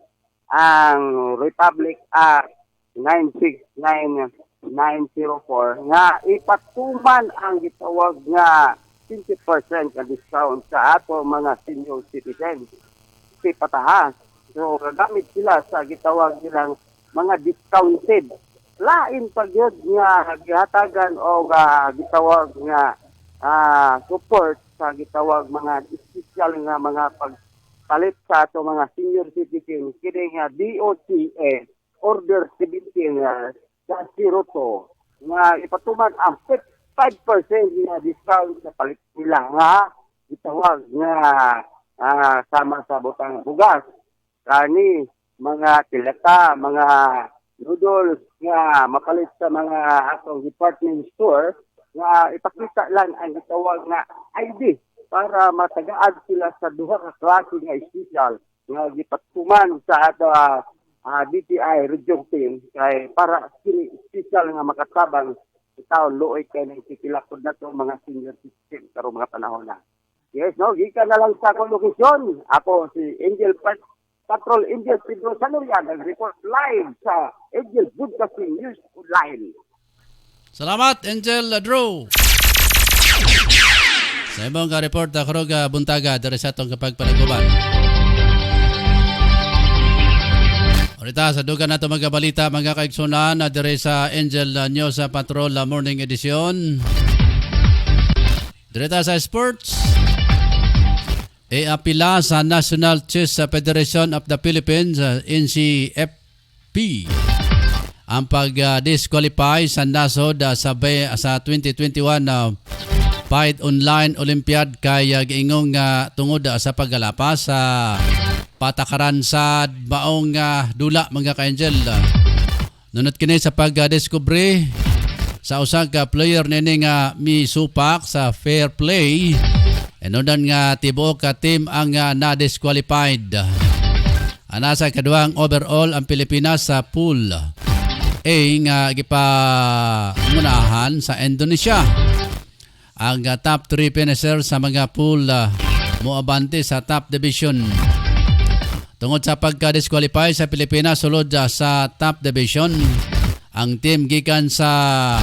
ang Republic Act 969904 nga ipatuman ang gitawag nga 20% nga discount sa ato mga senior citizens. Si patahas. So, gagamit sila sa gitawag nilang mga discounted. Lain pag yun nga gihatagan o gitawag nga support sa gitawag mga espesyal nga mga pagpalit sa ato mga senior citizens. Kini nga DOTS Order 17 sa 02 nga ipatuman ang 5% nga discount sa palit nila nga gitawag nga sama sa butang bugas. Kani mga tilata, mga noodles nga mapalit sa mga atong department store nga ipakita lang ang gitawag nga ID para matagaan sila sa duha ka klase nga espesyal nga gipatuman sa ato DTI Region 10 kay para kini espesyal nga makatabang taon luoy kay nang sitilakod na to mga senior citizen karong mga panahon na. Yes, no, gikan na lang sa lokasyon. Ako si Angel Patrol Angel Pedro Sanurian nag-report live sa Angel Broadcasting News Online. Salamat, Angel Drew. Sa imong ka-report karong buntaga diri sa atong kapagpanaguban. Orita sa dugan nato mga balita mga kaigsunan diri sa Angel News Patrol Morning Edition. Diri sa sports. Apila sa National Chess Federation of the Philippines, NCFP, ang pag-disqualify sa nasod sa 2021 Fight Online Olympiad kay giingong tungod sa paggalapas sa patakaran sa maong dula mga ka-Angel. Nunot kini sa pag-discovery sa usang player nini nga misupak sa fair play. Enodan nga tibuok ka team ang na-disqualified. Nasa kaduang overall ang Pilipinas sa pool A nga gipamunahan sa Indonesia. Ang top 3 finisher sa mga pool moabante sa top division. Tungod sa pagka-disqualify sa Pilipinas sulod sa top division, ang team gikan sa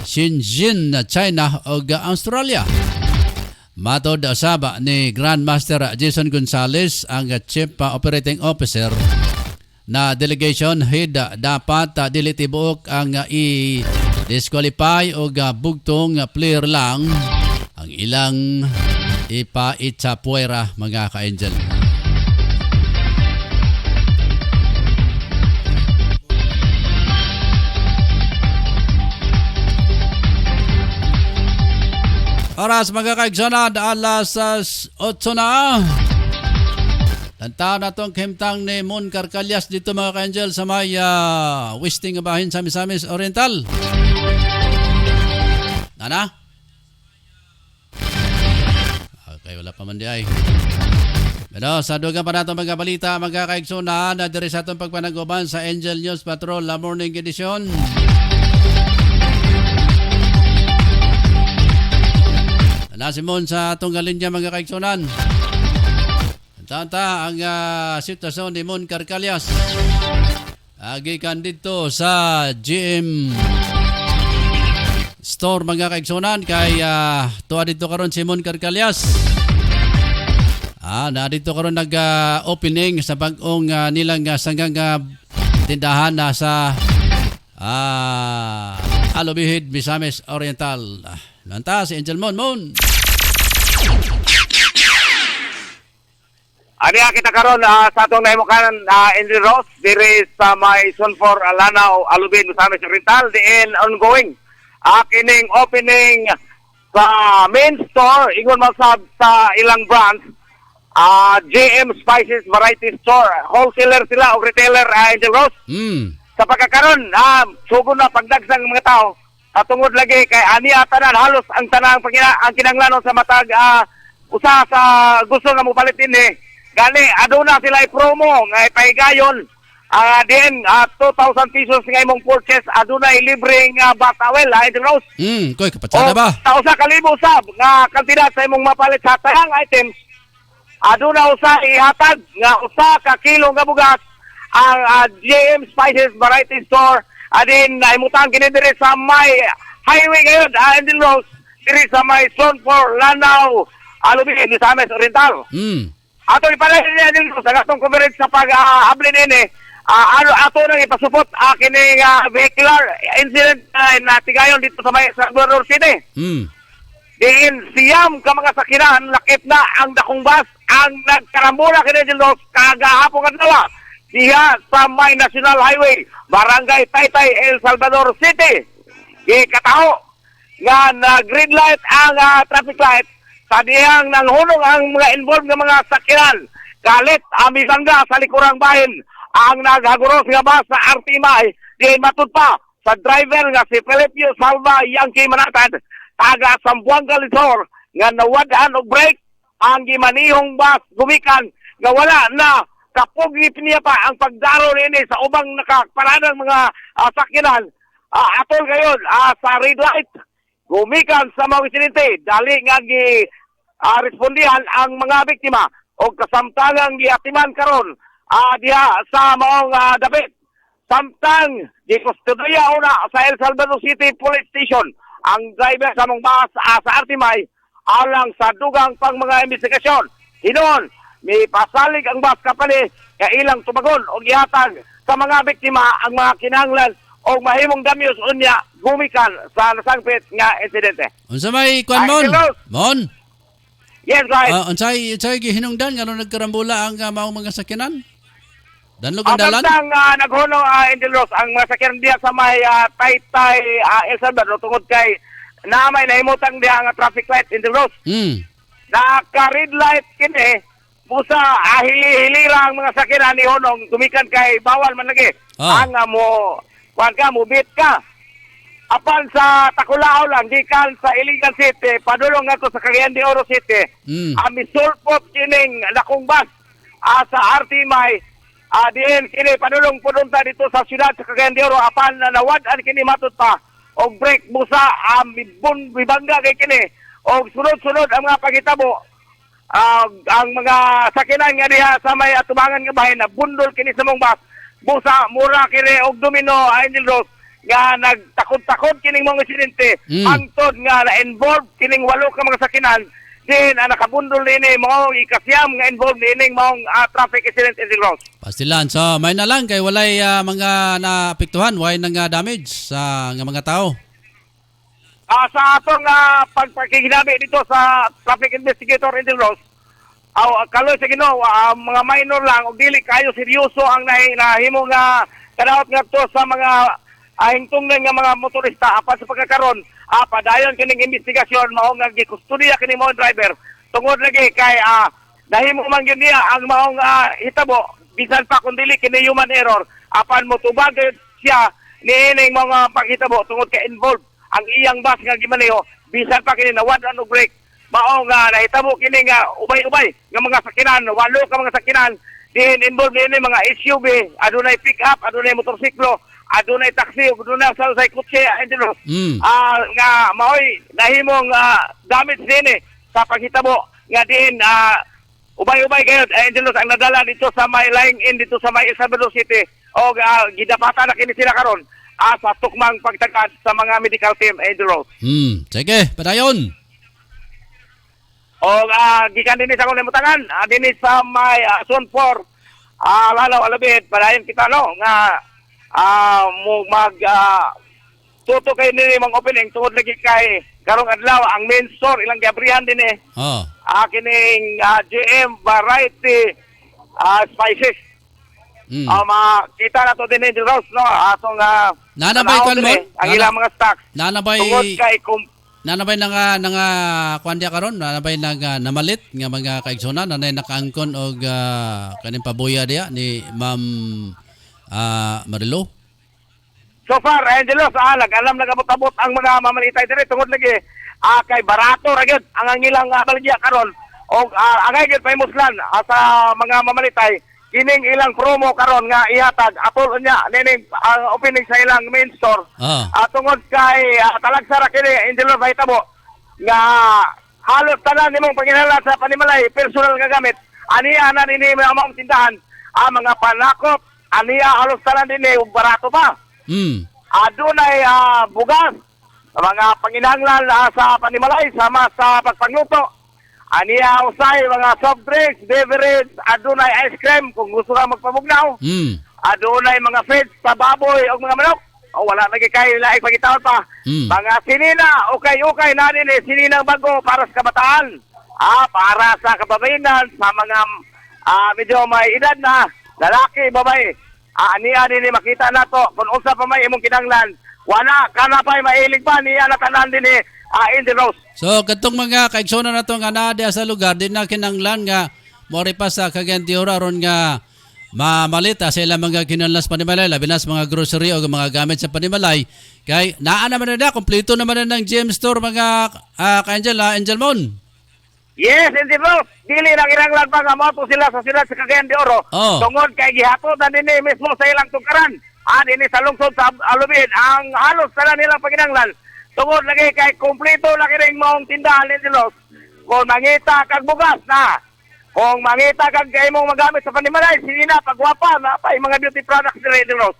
Shenzhen, China o Australia. Matod saba ni Grandmaster Jason Gonzalez, ang Chief Operating Officer na delegation head, dapat dili tibuok ang i-disqualify o bugtong player lang ang ilang ipa-itsapuera mga ka-Angel. Oras mga kaigsonan, alas 8 na. Tanta na itong himtang ni Mon Carcalias dito mga ka-angel sa may Wisting bahin sa Misamis Oriental. Nana? Okay, wala pa man di ay. Pero sa dugang pa natin mga balita, mga kaigsonan, na diri sa itong pagpanaguban sa Angel News Patrol, la morning edition. Nasimon sa atong galinya mga kaigsonan. Tanta ang sitwasyon ni Mon Carcalias. Agikan dito sa GM Store mga kaigsonan kay tuwa dito karon si Mon Carcalias. Na dito karon nag-opening sa bagong nilang sanggang tindahan na sa Alubihid, Misamis Oriental. Lanta si Angel Mon. Ani kita karon sa atong nahimukan Angel Rose diri sa may Sunfor Lanao Alubin Misamis Oriental diin ongoing kining opening sa main store ingon masab sa ilang branch JM Spices Variety Store, wholesaler sila o retailer Angel Rose. Sa pagkakaroon sugo na pagdagsang mga tao tungod lagi kay ani tanan halos ang tanang ang kinanglanon sa matag usa sa gusto nga mopalit ini gani aduna sila i-promo nga ipahigayon din 2,000 pesos nga imong purchase aduna libreng batawel Angel Rose. Koy kapatsada ba? Usa ka libo sab nga kantidad sa imong mapalit sa tanang items aduna usa ihatag nga usa ka kilo nga bugas ang JM Spices Variety Store adin naimutang kini diri sa may highway ngayon Angel Rose diri sa may Sunfor Lanao Alubin Misamis Oriental. Ato ipalay ni Angel Rose ang atong coverage sa pag-ablin ini ato nang ipasupot kini vehicular incident na tigayon dito sa may Salvador City. Diin siyam ka mga sakinan lakip na ang dakong bus ang nagkarambula kini Angel Rose kagahapon adlaw diha sa may National Highway Barangay Taytay El Salvador City. Ikataho nga na green light ang traffic light sa dihang nanghunong ang mga involved nga mga sakyanan kalit misangga sa likurang bahin ang naghaguros nga bus sa Artimay di matud pa sa driver nga si Felipio Salva Yankee Manatad taga Sambuanga Lizor nga nawadaan og brake ang gimanihong bus gumikan nga wala na kapugip niya pa ang pagdaro nini sa ubang nakapaladang mga sakyanan atol ngayon sa red light gumikan sa mga insidente dali nga respondihan ang mga biktima o kasamtangang giatiman karon diha sa maong dapit samtang gikustodiya una sa El Salvador City Police Station ang driver sa mong bus sa Artimay alang sa dugang pang mga investigasyon. Hinon may pasalig ang bus kapali kaya ilang tumagon o gihatag sa mga biktima ang mga kinahanglan o mahimong damyos unya gumikan sa nasangpit nga insidente. Unsa may kwan Mon? Yes, guys. Unsay gihinungdan ngano nagkarambula ang maong mga sakyanan? Danlog ang dalan? Ang naghunong Angel Rose ang mga sakyanan diha sa may Taytay El Salvador tungod kay naamay nahimutang diha ang traffic light Angel Rose. Naka-red light kini busa hili-hilira ang mga sakyanan ni Honong tumikan kay bawal man lagi. Ang mo bit ka. Apan sa Taculao lang gikan sa Iligan City padulong ngadto sa Cagayan de Oro City. Misulpot kining lakong bus sa Artimay diin kini padulong pudunta dito sa siyudad sa Cagayan de Oro apan nawad-an kini matud pa og brake busa bibangga kay kini og sunod-sunod ang mga paghitabo ang mga sakinan nga diha sa may atubangan nga bahin na bundol kini sa mong bus busa mura kini og domino Angel Rose nga nagtakod-takod kining mga insidente hangtod nga na-involved kining 8 ka mga sakinan din nakabundol nini mo ikasyam nga involved nining mong traffic incident Angel Rose. Pastilan, so may na lang kay walay mga naapektuhan, walay nang damage sa mga tao. Sa atong pagpakiginabi dito sa traffic investigator Angel Rose, kaloy sa Ginoo mga minor lang og dili kayo seryoso ang nahimo nga kadaot ngadto sa mga hingtungnan nga mga motorista apan sa pagkakaron padayon kining investigasyon mao nga gikustodiya kini mo driver tungod lagi kay nahimo man gyud niya ang maong hitabo bisan pa kun dili kini human error apan mo tubag siya niining mga paghitabo tungod kay involved ang iyang bus nga gimaneho bisan pa kini nawad ano break mao nga nahitabo kini nga ubay-ubay nga mga sakinan walo ka mga sakinan din involved ini mga SUV adunay pick up adunay motorsiklo adunay taxi adunay sa kotse entero nga maoy nahimong damage din sa paghitabo nga din ubay-ubay kayo entero ang nadala dito sa may lying in dito sa may El Salvador City o gidapata na kini sila karon sa tukmang pagtagad sa mga medical team entero. Sige, padayon. O gikan din sa akong limutangan din sa may Zone 4 lalaw alabit padayon kita no nga mo mag tuto kay ni mga opening tungod lagi kay karong adlaw ang main store ilang gabrihan din kining GM Variety Spices makita na to din ni Rose no atong nanabay kon mo ang ilang mga stocks nanabay tungod kay nanabay nga kuandya karon nanabay namalit nga mga kaigsonan nanay nakaangkon og kaning pabuya diya ni Ma'am Marilo. So far Angelo sa alam nagabot-abot ang mga mamalitay dire tungod lagi kay barato ra gyud ang ilang baligya karon og angay gyud pahimuslan sa mga mamalitay kining ilang promo karon nga ihatag atol nya nining opening sa ilang main store tungod kay talagsara kini Angelo bahitabo nga halos tanan nimong panginalat sa panimalay personal nga gamit aniya na nini mga tindahan mga panakop aniya halos tanan din barato pa adunay bugas mga panginahanglan sa panimalay sama sa pagpangluto aniya usay mga soft drinks, beverage, adunay ice cream kung gusto ka magpamugnaw. Adunay mga feeds sa baboy o mga manok. Wala lagi kay laing pagitawon pa. Mga sinina, okay na din sininang bago para sa kabataan. Para sa kababainan, sa mga medyo may edad na lalaki, babae. Aniya din makita na to kung unsa pa may imong kinanglan. Wala kana pa'y mailig pa niya natanan din in the Rose. So katong mga kaigsonan nato nga naa diya sa lugar din na kinanglan nga mori pa sa Cagayan-de-Oro aron nga mamalita sa ilang mga kinahanglan sa panimalay labi na sa mga grocery o mga gamit sa panimalay kay naa naman na kompleto naman na ng GM store mga Angel Mon. Yes, in the Rose. Dili lang kinanglan pa nga moto sila sa Cagayan-de-Oro. Tungod kay gihatod na din mismo sa ilang tukaran. Din sa lungsod sa Alubid ang halos sala nilang paginanglan. Tungod lagi kay kompleto lagi ring maong tindahan ni Los. Kung mangita kag bugas na. Kung mangita kag imong magamit sa panimalay, sinina pagwapa na pa mga beauty products ni Los.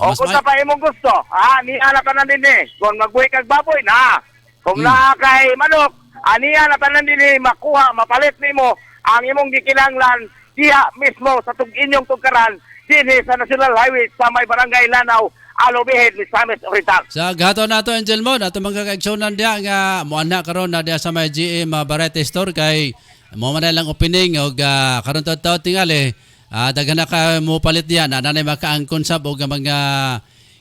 O kung sa pa imong gusto, niya na tanan din Kung magbuhi kag baboy na. Kung na kay manok, niya na tanan din makuha, mapalit nimo ang imong gikinanglan diha mismo sa inyong tugkaran dinhi sa National Highway sa may barangay Lanao Alubihid, Misamis Oriental. Sa gato nato Angel Mon ato mga kaigsonan diya nga moana karon na diya sa may GM Variety Store kay mo man lang opening og karon taw tingali daghan na ka mo palit diya na nanay makaangkon sab og mga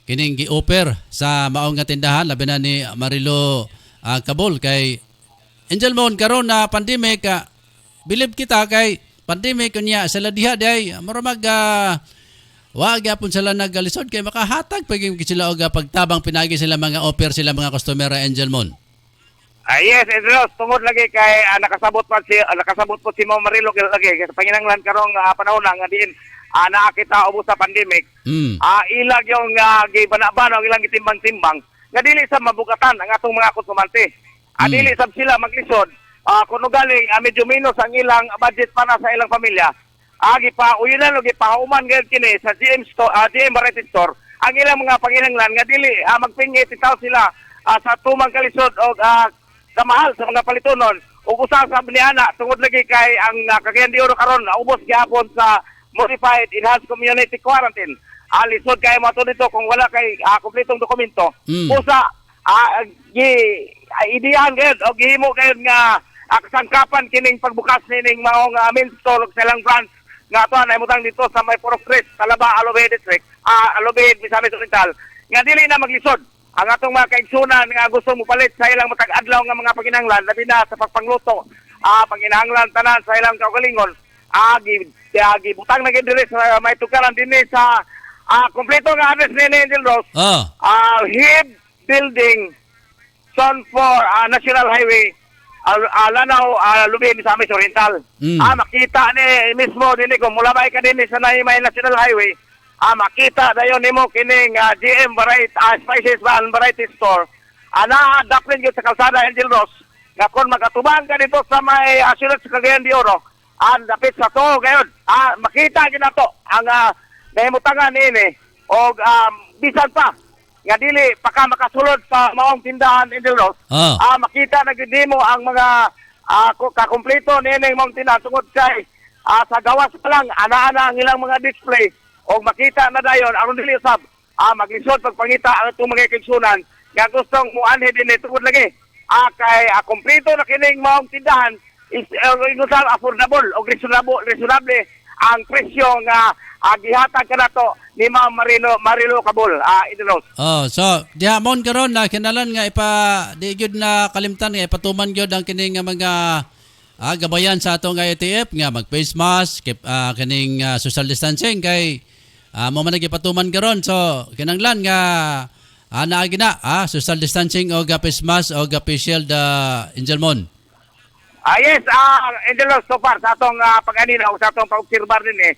kining gi-offer sa maong nga tindahan labi na ni Marilo Cabol kay Angel Mon karon na pandemic bilib kita kay pandemic unya sila diha day maramag wag yapon sila nagalisod kay makahatag paging sila og pagtabang pinagi sila mga offer sila mga customer Angel Mon. Yes, Andros, tungod lagi kay nakasabot po si Ma'am Marilo lagi sa panginanglan karong panahon nga diin nakita ubos sa pandemic. Ilag yung gibana-bana ilang gitimbang-timbang nga dili sa mabugatan ang atong mga konsumante. Dili sab sila maglisod kuno galing medyo minus ang ilang budget para sa ilang pamilya. Uyinan og ipahauman gayud kini sa GM Variety Store ang ilang mga panginahanglan nga dili magpingit itaw sila sa tumang kalisod og kamahal sa mga palitonon ug usa sa niana tungod lagi kay ang Cagayan-de-Oro karon naubos gyapon sa modified enhanced community quarantine. Lisod kay mo dito kung wala kay kompletong dokumento. Usa ideahan gayud og gihimo gayud nga kasangkapan kining pagbukas nining maong main store sa ilang branch nga ato na imutang dito sa may Puro Street, Talaba, Alubihid District, Alubihid, Misamis Oriental, nga dili na maglisod ang atong mga kaigsunan nga gusto mo palit sa ilang matag adlaw nga mga paginahanglan labi na sa pagpangluto paginahanglan tanan sa ilang kaugalingon gibutang na gid diri sa may tukaran dinhi sa kompleto nga address ni Angel Rose HIB building Zone 4 National Highway Lanao Lubin sa Miss Oriental. Makita ni mismo dinhi ko mula bay ka dinhi sa may National Highway. Makita dayon nimo kining GM Variety Spices and Variety Store. Daplin gyud sa kalsada Angel Rose. Nga kon magatubang ka dito sa may asulat sa Cagayan de Oro. Dapit sa to gayon. Makita gyud nato ang nahimutangan niini og bisan pa nga dili pa ka makasulod sa maong tindahan Angel Rose. Makita na gyud nimo ang mga kakumpleto nining maong tindahan tungod kay sa gawas pa lang ana-ana ang ilang mga display og makita na dayon aron dili usab maglisod pagpangita ang itong mga kaigsunan nga gustong muanhi dinhi tungod lagi kay kumpleto na kining maong tindahan is affordable o reasonable ang presyo nga gihatag kanato ni Ma'am Marilo Cabol Angel Rose. So dihamon karon na kinalan nga di gyud na kalimtan nga ipatuman gyud ang kining mga gabayan sa atong IATF nga mag face mask kining social distancing kay mo man nagipatuman karon so kinanglan nga naagi na social distancing o face mask o face shield Angel Mon. Yes, Angel Rose, so far sa atong pag-anina o sa atong pag-observar din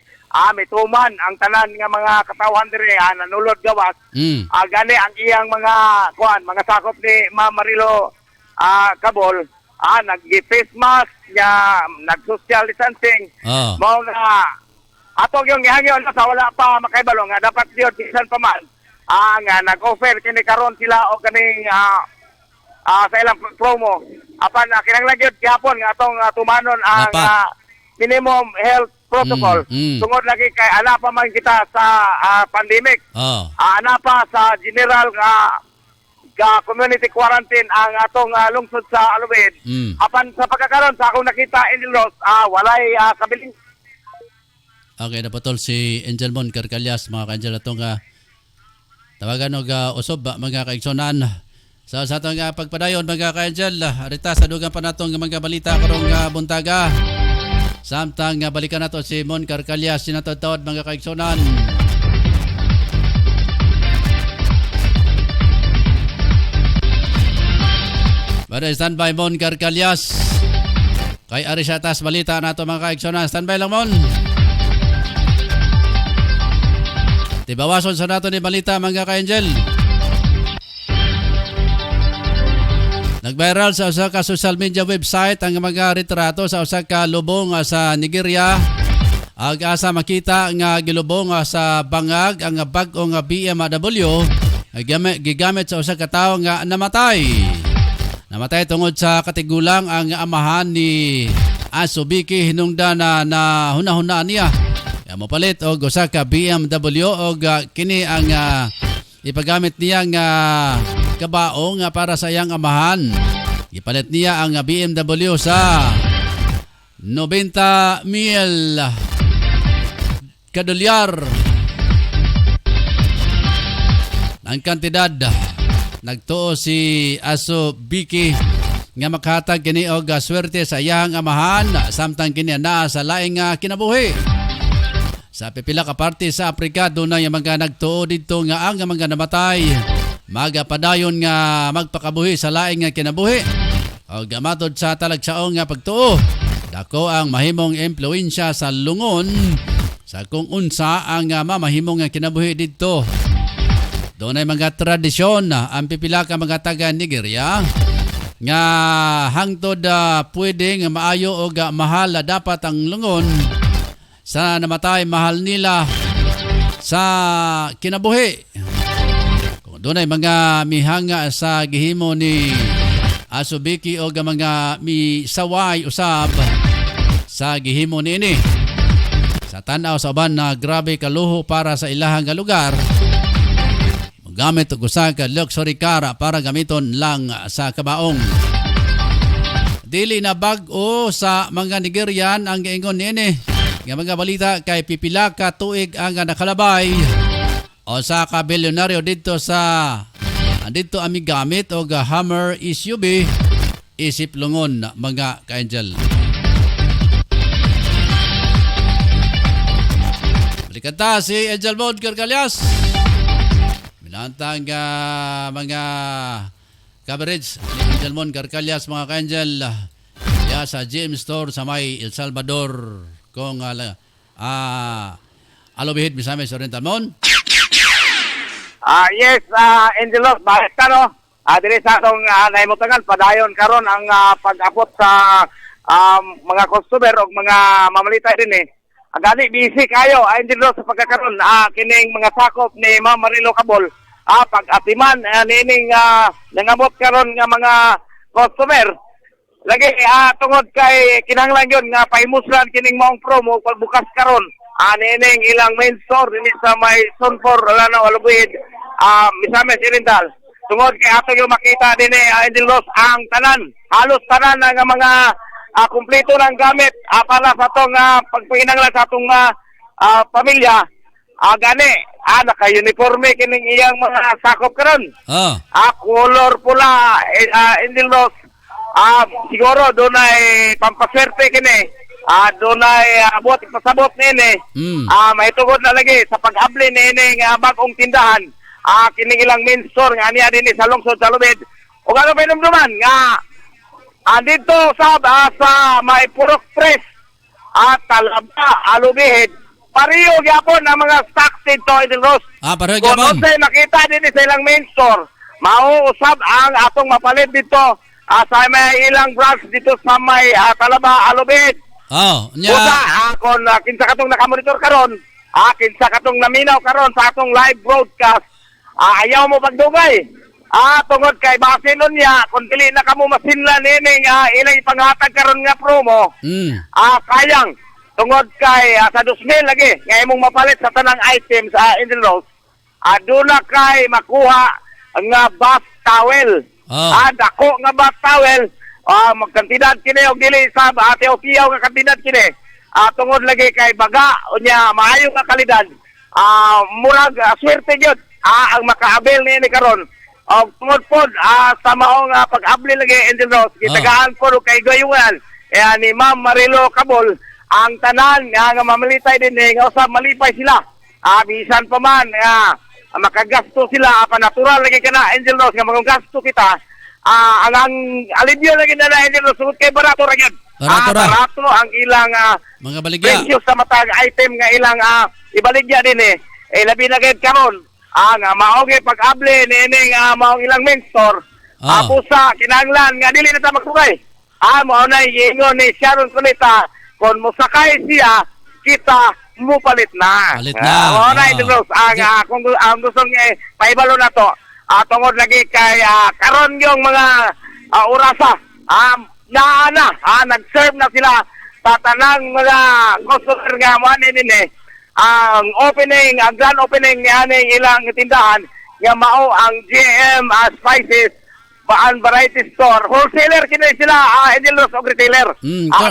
may tuman ang tanan nga mga katawan diri nanulod gawas. Gani ang iyang mga sakop ni Ma'am Marilo Cabol nag-face mask nga nag-social distancing. Mao nga atong yung gihangyo sa wala pa makaibalo nga dapat diyon bisan pa man nga nag-offer kini karon sila o kaning sa ilang promo apan kinahanglan gyud gihapon nga atong tumanon ang minimum health protocol tungod lagi kay ana pa man kita sa pandemic ana pa sa general community quarantine ang atong lungsod sa Alubid apan sa pagkakaroon sa akong nakita Angel Rose walay kabiling. Okay, napatol si Angel Mon Carcalias mga ka-Angel atong tawagan og usob mga kaigsonan sa atong pagpadayon mga ka-Angel arita sa dugang pa natong mga balita karong buntaga. Samtang balikan nato si Mon Carcalias sinatod-tawad mga kaigsonan. Bada standby Mon Carcalias. Kay ari sa taas balita nato mga kaigsonan. Standby lang Mon. Tibawason sa nato ni balita mga ka-Angel. Nag-viral sa usa ka social media website ang mga retrato sa usa ka lubong sa Nigeria. Asa makita nga gilubong sa bangag ang bag-ong BMW gigamit sa usa ka tawo nga namatay. Namatay tungod sa katigulang ang amahan ni Asubiki hinungdan na hunahunaan niya. Kaya mopalit og usa ka BMW og kini ang ipagamit niya nga kabaong para sa iyang amahan. Ipalit niya ang BMW sa 90,000 $90,000 ang kantidad. Nagtuo si Aso Biki nga makahatag kini og swerte sa iyang amahan samtang kini naa sa laing kinabuhi. Sa pipila ka parte sa Afrika dunay mga nagtuo didto nga ang mga namatay magapadayon nga magpakabuhi sa laing nga kinabuhi. O gamatod sa talagsaong nga pagtuo, dako ang mahimong impluwensya sa lungon sa kung unsa ang mamahimong nga kinabuhi didto. Doon ay mga tradisyon ang pipila ka mga taga Nigeria nga hangtod pwede nga maayo o mahal dapat ang lungon sa namatay mahal nila sa kinabuhi. Doon ay mga mihanga sa gihimo ni Asubiki o mga misaway usab sa gihimo niini. Sa tanaw sa uban na grabe kaluho para sa ilahang lugar, gamit og usa ka luxury car para gamiton lang sa kabaong. Dili na bag-o sa mga Nigerian ang giingon niini. Nga mga balita kay pipila ka tuig ang nakalabay o sa ka bilyonaryo dito sa Andito ami gamit og Hummer SUV isip lungon mga ka-angel. Balikan si Angel Mod Carcalias. Minantang mga coverage ni Angel Mon Carcalias mga ka-angel ya sa GM Store sa may El Salvador kung alobihit Misamis Oriental Mon. Yes, Angelos, bakit ka no? Dili sa atong naimutangan, padayon karon ang pag-abot sa mga customer o mga mamalita din eh. Gani, busy kayo, Angelos, sa pagkakaroon, kining mga sakop ni Ma'am Marilo Cabol, pag-atiman, nining nangabot karon nga mga customer. Lagi, tungod kay kinahanglan yun nga pahimuslan kining maong promo pagbukas karon. Nining ilang main store din sa may Sunfor, Lanao, Alubuid, Misamis Oriental. Tungod kay ato yung makita din Angelos, ang tanan, halos tanan nga mga kumpleto ng gamit para sa itong pagpahinanglan sa itong pamilya. Gani, naka-uniforme kining iyang mga sakop karon. Color pula, Angelos, siguro doon ay pampaswerte kini. Doon ay abot, pasabot nini. May tugod na lagi sa pag-abli nini bagong tindahan. Kining ilang main store nga niya din sa lungsod sa Lubid. O gano'n pa inumduman nga dito sa may Purok Press at Talaba, Alubihid. Pariyo gyapon ang mga stocks dito, Idol Ross. Pareho Kung gyapon. sa'yo nakita din sa ilang main store, mauusab ang atong mapalit dito sa may ilang branch dito sa may Talaba, Alubihid. Nya. Kung kinsa katong nakamonitor karon, kinsa katong naminaw karon sa atong live broadcast, ayaw mo pagdugay. Tungod kay base nun niya, kung dili na kamo masinlan nining ilang ipanghatag karon nga promo, kayang. Tungod kay sa 2,000 lagi, nga imong mapalit sa tanang items sa Angel Rose, doon na kay makuha nga bath towel. Dako nga bath towel, magkantidad kini og dili sa ate o kiyaw nga kantidad kini. Tungod lagi kay baga unya maayo nga kalidad. Murag swerte gyud ang makaabel ni karon. Og tungod pod sa maong pag-abli lagi Angel Rose, gitagaan pod kay gayuan ni Ma'am Marilo Cabol ang tanan nga mamalitay din nga usab malipay sila. Bisan pa man makagasto sila natural lagi kana Angel Rose nga maggasto kita. Ang alibyo lagi na Angel Rose, sugod kay barato ra gyud. Barato ang ilang mga baligya. presyo sa matag item nga ilang ibaligya din labi na gyud karon. Nga maoge pag-abli nining maong ilang main store. Pusa kinahanglan nga dili na ta magsugay. Mao na ingon ni Sharon Cuneta, kon mosakay siya kita mupalit na. Palit na. Mao na Angel Rose, kung gusto niya paibalo na to. Tungod lagi kay karon yung mga orasa nag-serve na sila sa tanang mga customer nga mo ang opening, ang grand opening ni aning ilang tindahan nga mao ang GM Spices Baan Variety Store. Wholesaler kini sila, Angel Rose og retailer.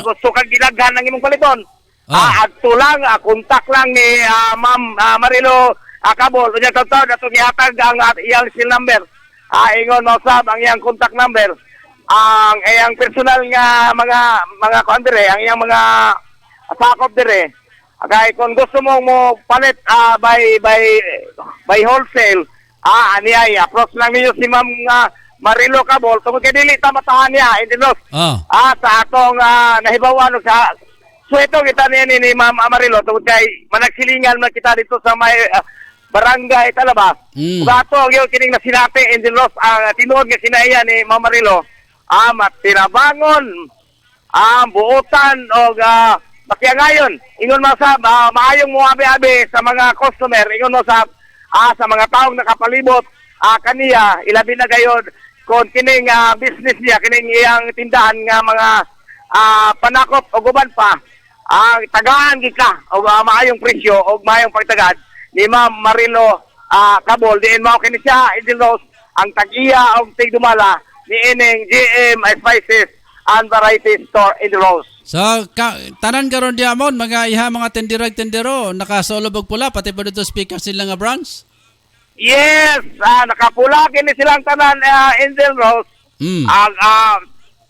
Gusto kang ginaghan ng imong paliton. Adto lang, kontak lang ni Ma'am Marilo Cabol. Unya taw dato gihatag ang iyang seal number. Ingon mo sab ang iyang contact number. Ang iyang personal nga mga kuan dire, ang iyang mga sakop dire. Kay kung gusto mo palit by wholesale, aniyay approach lang niyo si Ma'am Marilo Cabol. Tungod kay dili ta matahan niya, Indilos. Sa atong nahibawan sa suweto kita ni Ma'am Marilo, tungod kay managsilingan man kita dito sa may Barangay Talaba. Gato yung kining nasinati Indilos tinuod nga kinaiya ni Ma'am Marilo. Matirabangon, buutan o pakiangayon. Ingon mo sab, maayong muabi-abi sa mga customer. Ingon mo sab, sa mga taong nakapalibot kaniya, ilabi na gayod kung kining business niya, kining iyang tindahan nga mga panakop o guban pa, tagaan gika o maayong presyo o maayong pagtagad ni Ma'am Marilo Cabol. Diin mao kini siya Angel Rose ang tag-iya og tigdumala ni ining GM Spices and Variety Store Angel Rose. So tanan karon diamon mga iha mga tendirag tendero nakasolobog pula pati pa dito speaker sila nga branch. Yes, nakapula kini silang tanan Angel Rose. Ang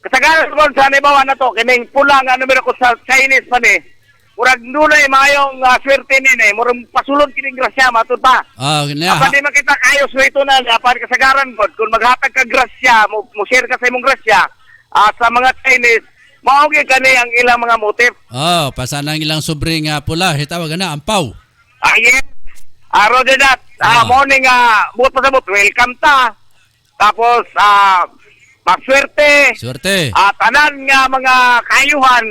kasagaran ko sa nibawa na to kining pula nga numero ko sa Chinese pa ni. Murag dunay mayong swerte ni murag pasulod kining grasya matud pa. Apa di makita kayo swerte na apan kasagaran ko kung maghatag ka grasya mo share ka sa imong grasya sa mga Chinese mao gyud kani ang ilang mga motif. Pasanang ilang sobring pula hitawag na ampaw. Yes. Roger that. Morning buot pa sabot welcome ta. Tapos maswerte. Swerte. Tanan nga mga kayuhan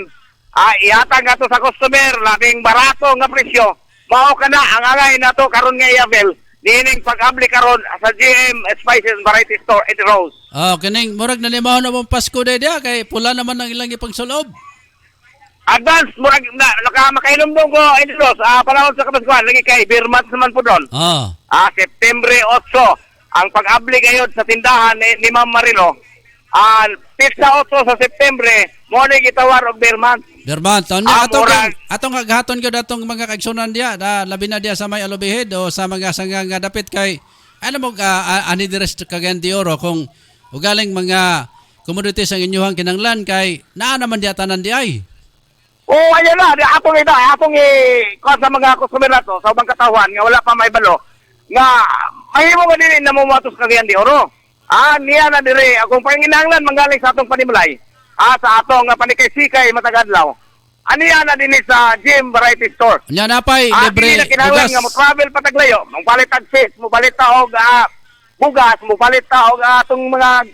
ihatag ato sa customer labing barato nga presyo. Mao kana ang angay nato karon nga i-avail nining pag-abli karon sa GM Spices Variety Store at Rose. Kining murag nalimaw na mong Pasko dia kay pula naman ang ilang ipangsulob. Advance murag na nakamakainom dong ko at Rose. Panahon sa Kapaskuhan lagi kay Birmat naman po doon. September 8 ang pag-abli gayud sa tindahan ni Ma'am Marilo. Pizza 8 sa September mo ni gitawar og Birmat. Berman, atong kaghaton ko datong mga kaigsunan dia, labi na dia sa may alubihid o sa mga sanggang dapit kay ano mo ani dires kagan di oro kung ugaling mga commodities ang inyuhang kinanglan kay naa naman dia tanan di ay. Ayan na, atong sa mga customer nato sa ubang katawan nga wala pa may balo nga mahimo nga dili na mumatos kagan di oro. Niya na dire akong panginanglan manggaling sa atong panimulay. Sa atong panikay-sikay matagadlaw. Aniya na din sa Gym Variety Store. Nya napay libre bugas. Nga mo travel pataglayo, mong palit tag fish, mo palit ta og bugas, mo palit ta og atong mga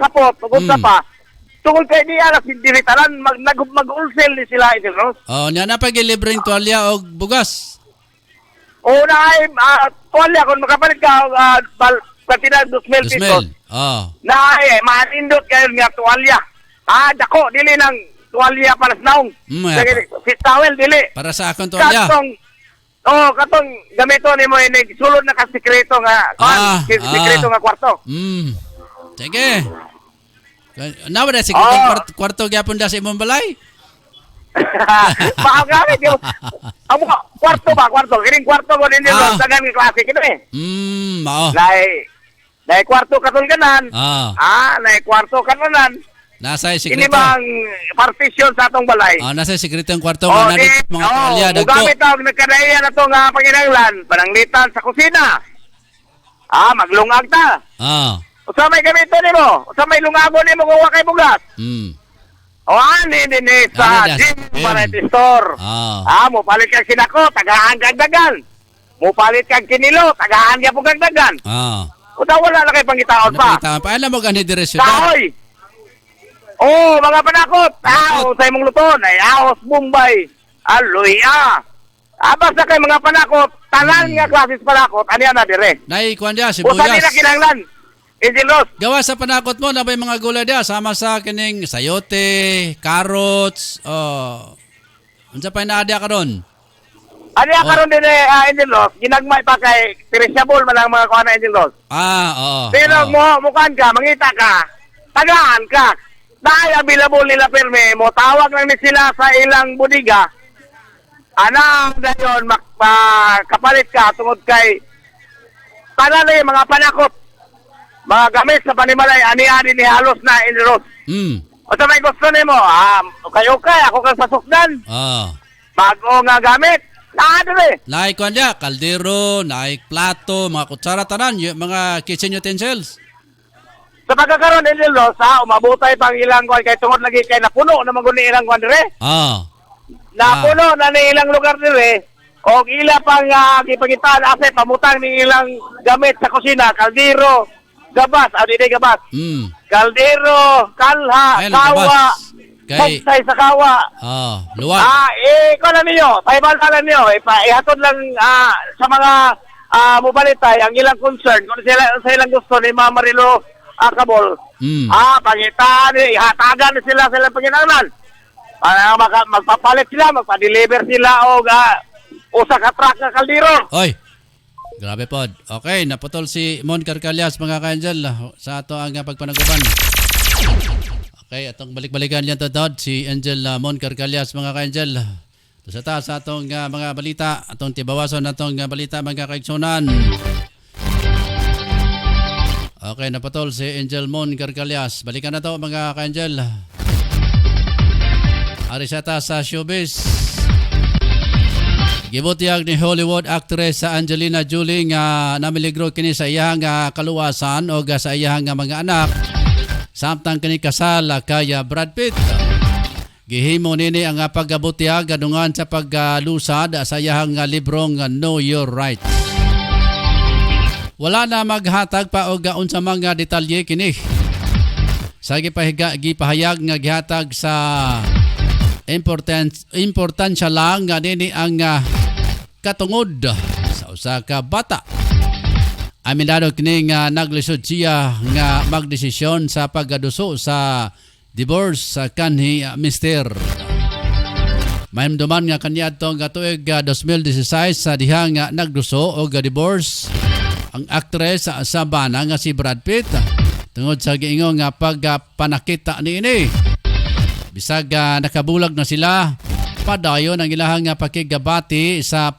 sapot, ug pa. Tungod kay diya na sindiritalan mag-ulsel ni sila Angel Rose. Nya napay libreng tuwalya og bugas. Na ay tuwalya kung makapalit ka og kantina 2,000 pesos. Na ay manindot kayo nga tuwalya. Dako dili nang tuwalya para sa naong. Fit towel dili. Para sa akong tuwalya. Katong gamito nimo ini sulod na ka sekreto nga sekreto nga kwarto. Sige. Nawa na sekreto kwarto gyapon da sa imong balay. Mao gamit yo. Amo kwarto. Kining kwarto mo din dito sa ganung klase kito mao. Dai kwarto katon kanan. Nay kwarto kanan. Nasa sekreto. Ini bang partition sa atong balay. Nasa sekreto ang kwarto nga nalit mga tuwalya dagko. Gamit og nagkadaya na to nga panginahanglan, pananglitan sa kusina. Maglungag ta. Usa may gamito nimo, usa may lungagon nimo kung wa kay bugas. Ani din sa Gym Variety Store. Mo palit kag sinako, tagaan kag dagan. Mo palit kag kinilo, tagaan gyapon kag dagan. Uta wala na kay pangitaon pa. Alam mo gani direksyon. Kahoy. Mga panakot. Sa imong luton ay ahos Bombay. Aloya. Basta kay mga panakot, tanan nga klases panakot, aniya na dire. Nay kuan dia Usa nila sibuyas. kinahanglan. Angel Rose. Gawa sa panakot mo na may mga gulay dia sama sa kining sayote, carrots, unsa pa na dia karon? Aniya karon din Angel Rose, ginagmay pa kay perishable man ang mga kuan Angel Rose. Oo. Pero mukan ka, mangita ka, tagaan ka. Dahil available nila perme mo, tawag lang ni sila sa ilang budiga. Dayon kapalit ka tungod kay panalay mga panakot. Mga gamit sa panimalay, ani-ani ni halos na inros. O sa may gusto nimo, kayo ako kang pasukdan. Bago nga gamit, Naik kuan dia, kaldero, naik plato, mga kutsara tanan, mga kitchen utensils. Sa pagkakaroon Angel Rose, umabutay pang ilang kuan kay tungod lagi kay napuno na maguni ilang kuan dire. Napuno na ni ilang lugar dire. Og ila pang gipagitaan asa pamutang ni ilang gamit sa kusina, kaldero, gabas, gabas. Kaldero, kalha, kawa, bugsay sa kawa. Luwag. Ikaw na niyo, paibaltalan niyo, ihatod lang sa mga mobalitay ang ilang concern kung sa ilang gusto ni Ma'am Marilo Cabol. Pangitaan, ihatagan sila sa ilang panginanglan. Magpapalit sila, magpa-deliver sila o usa ka truck na kaldero. Oy. Grabe pod. Okay, naputol si Mon Carcalias mga ka-Angel sa ato ang pagpanaguban. Okay, atong balik-balikan yan tod si Angel Mon Carcalias mga ka-Angel. Sa atong mga balita, atong tibawason atong balita mga kaigsunan. Okay, napatol si Angel Mon Carcalias. Balikan na to mga ka-Angel. Arisata sa showbiz. Gibutiyag ni Hollywood actress sa Angelina Jolie nga namiligro kini sa iyang kaluwasan o sa iyang mga anak. Samtang kini kasal kay Brad Pitt. Gihimo nini ang pagabutiyag adungan sa paglusad sa iyang librong Know Your Rights. Wala na maghatag pa og unsa mga detalye kini. Sa gipahayag nga gihatag sa importansya lang nga nini ang katungod sa usa ka bata. Aminado kini nga naglisod siya nga magdesisyon sa paggaduso sa divorce sa kanhi mister. Mahimduman nga kaniadtong tuig 2016 sa diha nga nagduso og divorce ang aktres sa bana nga si Brad Pitt tungod sa giingon nga pagpanakita niini. Bisag nakabulag na sila, padayon ang ilahang pakigabati sa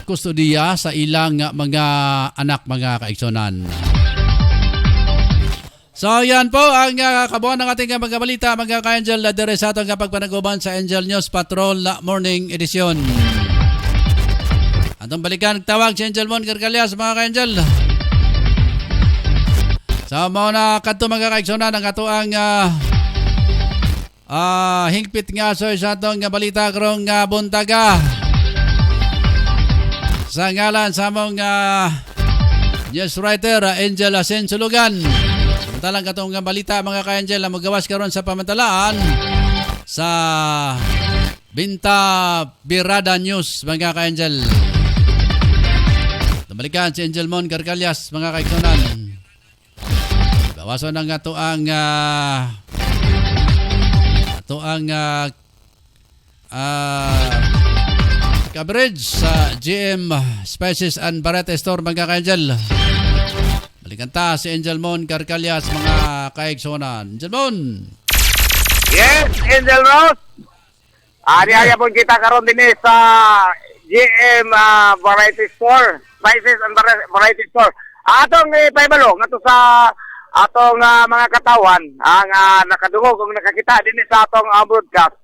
kustodiya sa ilang mga anak, mga kaigsonan. So yan po ang kabuuan ng ating mga balita, mga ka-Angel, dere sa atong pagpanaguban sa Angel News Patrol Morning Edition. Atong balikan tawag si Angel Mon Carcalias, mga ka-Angel. So mao na kadto mga kaigsonan ang katuang hingpit nga sa atong balita karong buntaga. Sa ngalan sa among news writer Angel Asensulugan. Samtalang katong balita mga ka-Angel na magawas karon sa pamantalaan sa Binta Birada News, mga ka-Angel. Balikan si Angel Mon Carcalias, mga kaigsonan. Bawason ang atoang coverage sa GM Spices and Variety Store, mga ka-Angel. Balikan ta si Angel Mon Carcalias, mga kaigsonan. Angel Mon. Yes, Angel Rose. Ari-ari po kita karon din sa GM Variety Store, Spices and Variety Store. Atong paibalo ngadto sa atong mga katawan ang nakadungog kung nakakita din sa atong broadcast.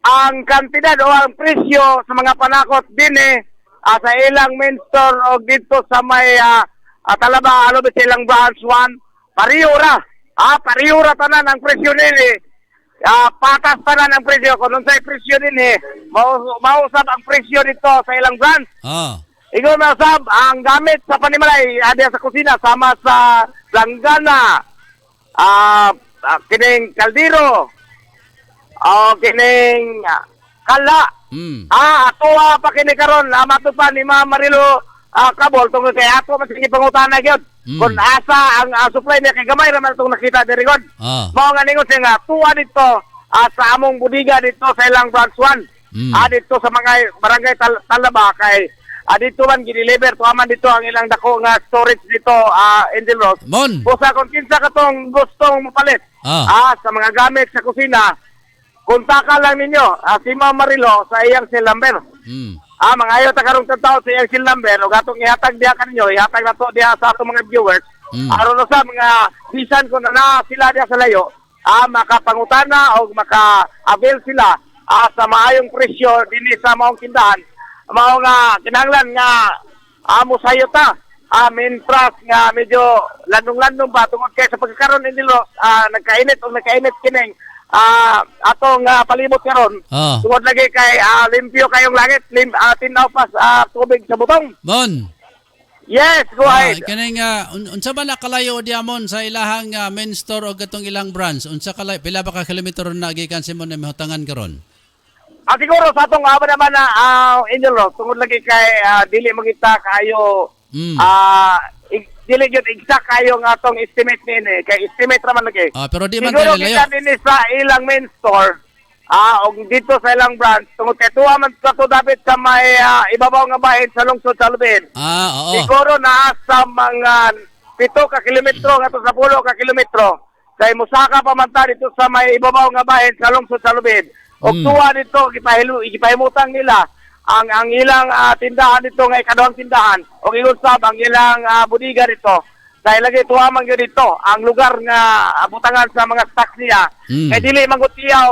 Ang kantidad o ang presyo sa mga panakot din sa ilang main store o dito sa may Talaba, sa ilang branch 1, pariura. Pariura tanan ang presyo nini. Patas tanan ang presyo. Kung sa presyo din mausap ang presyo dito sa ilang branch. Ikaw mausap ang gamit sa panimalay adya sa kusina sama sa langgana, kining kaldero, kining kala. Ato pa kini karon mato pa ni Ma'am Marilo Kabol tungod kay ato man sige pangutana gyud. Kung asa ang supply niya kay gamay ra man tong nakita diri god. Mao nga ningon siya nga tuwa dito sa among budiga dito sa ilang branch 1. Dito sa mga barangay Talaba kay dito man gideliver tuaman dito ang ilang dako nga storage dito Angel Rose. Busa kung kinsa katong gustong mapalit sa mga gamit sa kusina, kontakan lang ninyo si Ma'am Marilo sa iyang cell number. Mga ayo ta karong tawo sa iyang cell number o gatong ihatag diha kanyo, ihatag nato diha sa atong mga viewers. Aron sa mga bisan ko na sila diha sa layo, makapangutana o maka-avail sila sa maayong presyo dinhi sa maong tindahan. Mao nga kinahanglan nga musayo ta mintras nga medyo landong-landong ba tungod kay sa pagkakaroon nilo nagkainit kining atong palibot karon. Tungod lagi kay limpyo kayong langit, tinaw pa tubig sa butong. Yes, go ahead. Kining unsa ba nakalayo diamon sa ilahang main store o gatong ilang branch? Unsa kalay pila ba ka kilometro na gikan simon na mahutangan karon? Siguro sa atong naman na Angel Rose, tungod lagi kay dili magita kayo dili gyud exact kayo nga atong estimate ni kay estimate ra man lagi. Pero di man siguro layo. kita din sa ilang main store og dito sa ilang branch tungod kay tuwa man sa to dapat sa may ibabaw nga bahin sa lungsod sa Lubin. Siguro na sa mga 7 ka kilometro ngadto sa 10 ka kilometro kay musaka pa man ta dito sa may ibabaw nga bahin sa lungsod sa Lubin. Og tuwa dito gipahimutang nila ang ilang tindahan dito nga ikaduhang tindahan o iusab ang ilang budiga dito. Dahil lagi tuwamang yun dito ang lugar nga butangan sa mga stocks niya. Kaya dili magutiyaw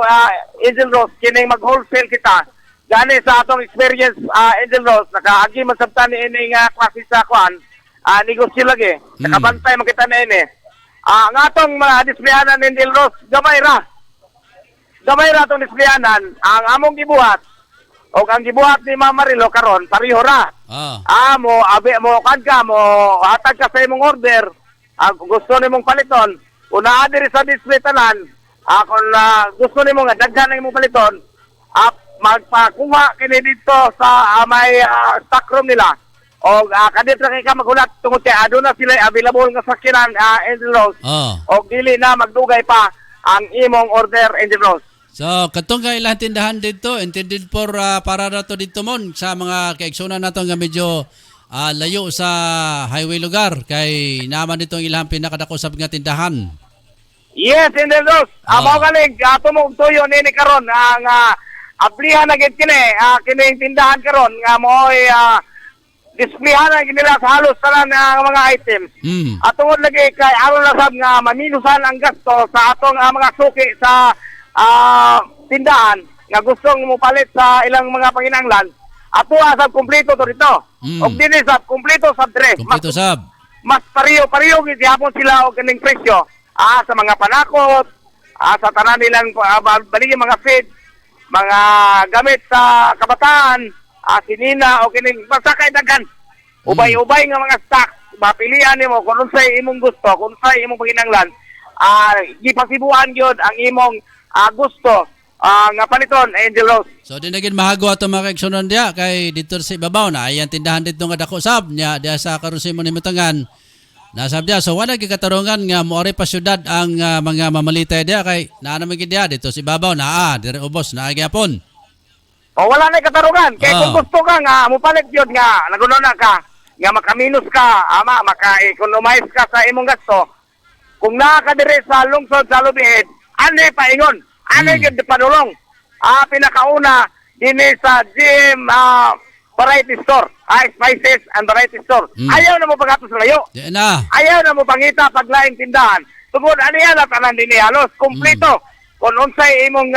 Angel Rose kining mag-wholesale kita. Gani sa atong experience Angel Rose nakaagi man sabtan ni ini nga klase sa kwan negosyo lagi. Nakabantay man kita na ini. Ang atong mga displayanan ni Angel Rose gamay ra atong displayanan ang among gibuhat o ang gibuhat ni Mama Marilo karon pareho ra. Mo hatag ka sa imong order. Gusto nimong paliton, una diri sa display tanan. Kung gusto nimo nga daghan ang imong paliton, magpakuha kini dito sa may stock room nila. O kadito kay ka magulat tungod kay aduna sila available nga sakyanan Angel Rose. O dili na magdugay pa ang imong order Angel Rose. So, katong nga ilang tindahan dito, intended for para na to dito mon sa mga kaigsunan nato nga medyo layo sa highway lugar kay naman ditong ilang pinakadakosab nga tindahan. Yes, Angel Rose. Mao galing tumong tuyo nini karon ang aplihan na gid kini kining tindahan karon nga mo'y displayhan na nila sa halos tanan nga mga items. At tungod lagi kay aron na sab nga maminusan ang gasto sa atong mga suki sa tindahan nga gustong mupalit sa ilang mga panginanglan ato asab kumpleto to dito og dinhi sab kumpleto sab dire mas pariyo gid gyapon sila og kaning presyo sa mga panakot sa tanan nilang baligi mga feed mga gamit sa kabataan sinina o kining basta kay daghan ubay-ubay nga mga stock mapilian nimo kung unsay imong gusto kung unsay imong panginanglan gipasibuan gyud ang imong gusto nga paliton Angel Rose. So dinagin mahago ato mga kaigsunon dia kay dito sa ibabaw na ayan tindahan dito nga dako sab nya dia sa karusimo ni Mutangan. Nasab dia so wala gyud katarungan nga moari pa syudad ang mga mamalitay dia kay naa naman gid dia dito sa ibabaw na dire ubos na gyapon. O wala na katarungan kay kung gusto ka nga mopalit gyud nga nagunona ka nga makaminus ka maka-economize ka sa imong gasto kung naa ka dire sa lungsod sa Lubid ane paingon, ane gyud padulong. Pinakauna dinhi sa GM Variety Store, Spices and Variety Store. Ayaw na mo pagatos sa layo. Ayaw na mo pangita paglaing tindahan. Tungod ani ana tanan dinhi halos kompleto. Kung unsay imong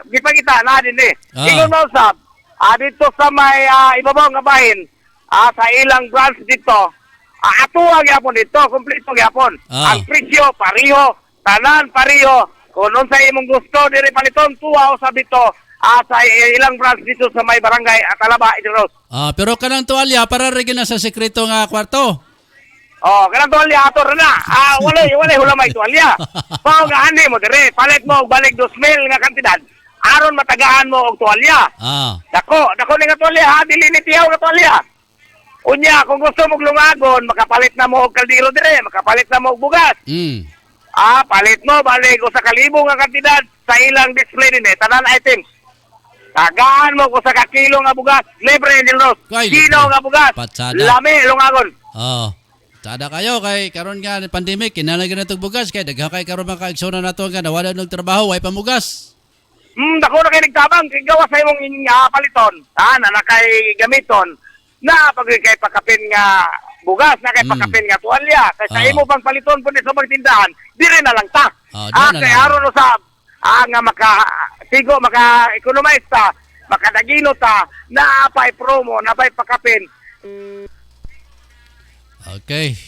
gipangita na dinhi. Ingon mo sab dito sa may ibabaw nga bahin sa ilang branch dito. Atuwa gyapon dito, kompleto gyapon. Ang presyo pareho, tanan pareho. Kung sa imong gusto diri paliton tuwa o sabi to sa ilang branch dito sa may barangay Talaba Idros. Pero kanang tuwalya para regina sa sekreto nga kwarto. Kanang tuwalya ato na. Wala hulamay tuwalya. Pao nga ani mo dire palit mo og balik 2,000 nga kantidad. Aron matagaan mo og tuwalya. Dako ni nga tuwalya dili ni tiyaw nga tuwalya. Unya kung gusto mo lungagon makapalit na mo og kaldero dire, makapalit na mo og bugas. Palit mo, balik ko sa 1,000 nga kantidad sa ilang display din tanan items. Tagaan mo ko sa kakilo nga bugas, libre Angel Rose. Sino nga bugas? Lami, lungagon. Sada kayo kay karon nga pandemic, kinahanglan na itong bugas kay daghan kay karon mga kaigsunan nato nga nawala ng trabaho, way pamugas. Dako na kay nagtabang, kay gawa sa imong paliton, na kay gamiton, na pag kay pakapin nga bugas na kay pakapin nga tuwalya kay sa imo pang paliton pud sa magtindahan dire na lang ta kay aron usab nga maka-economize ta makadagino ta na pay promo na pay pakapin. Okay,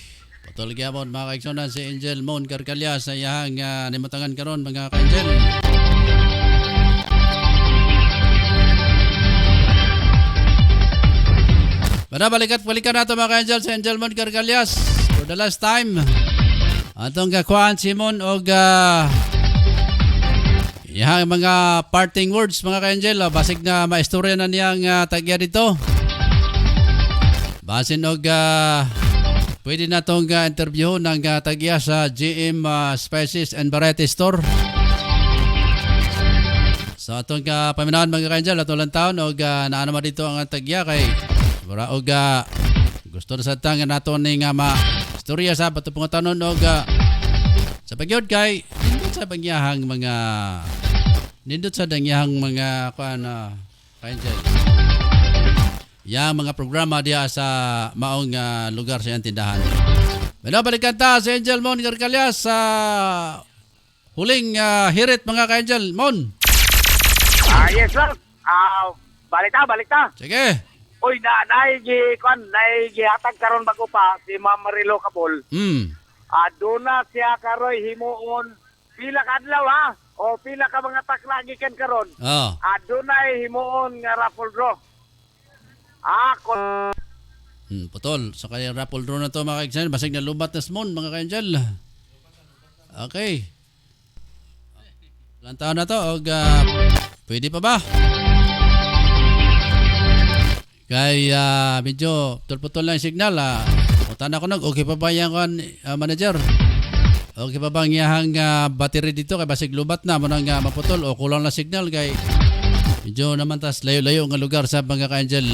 patuloy gyapon mga kaigsunan si Angel Mon Carcalya sa iyang nimutangan karon mga ka-Angel. Balikan nato mga ka-Angel sa Angel Mon Carcalias for the last time. Atong kakuan Simon og iyang mga parting words mga ka-Angel. Basig na maistorya na niyang tagya dito. Basin og pwede na itong interview ng tagya sa GM Spices and Variety Store. So atong paminawan mga ka-Angel atong lang taon og naanaman dito ang tagya kay Mura og gusto na sa tangan nato ni nga ma-istorya sa bato pangutanon og sa pagyod kay nindot sa bangyahang mga kuan kainjay. yang mga programa diya sa maong lugar sa iyang tindahan. Pero balikan ta si Angel Mon Garcalyas sa huling hirit mga ka-Angel. Mon. Yes, sir. Balik ta. Sige. Uy, naigi hatag karon bago pa si Ma'am Marilo Cabol. Aduna siya karoy himuon pila ka adlaw ha o pila ka mga taklagi ken karon. Aduna himuon nga raffle draw. Ako putol. So kaya raffle draw na to mga ka-Angel. Basig na lubat na smon mga ka-Angel. Okay. Ilang taon na to? Pwede pa ba? Kaya medyo putol lang yung signal. Utan ako okay pa ba yung manager? Okay pa bang iyahang battery dito? Kaya basig lubat na mo nang maputol o kulang na signal. Kaya medyo naman tas layo-layo ng lugar sa mga ka-Angel.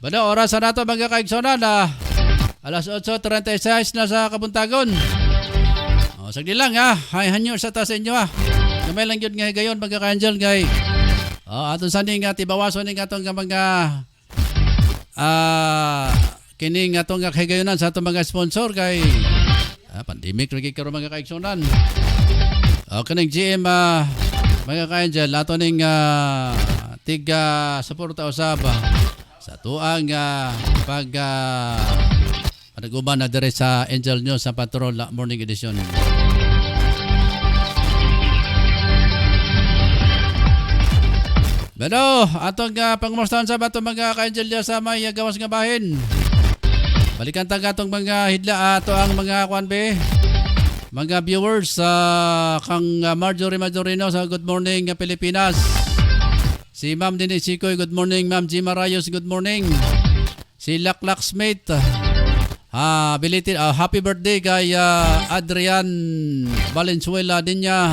Bada oras na ito mga ka-Igsonan na alas 8:36 na sa Kabuntagon. Sagdi lang hay hanyo sa taas inyo Gamay lang yun nga gayon mga ka-Angel kay aton saning tibawason ning atong mga kining atong higayonan sa atong mga sponsor kay pandemic lagi karon mga ka-Igsonan. Kaning GM mga ka-Angel aton ning tiga suporta usab sa tuang pag-uban na dire sa Angel News sa Patrol Morning Edition. Pero atong pangumustahan sa bato mga ka-Angel sa may gawas nga bahin. Balikan tag atong mga hidla ato ang mga kwanbe. Mga viewers kang Marjorie Majorino sa Good Morning Pilipinas. Si Ma'am Denise Sikoy, good morning. Ma'am Gima Rayos, good morning. Si Laklak Smith. Belated happy birthday kay Adrian Valenzuela din niya.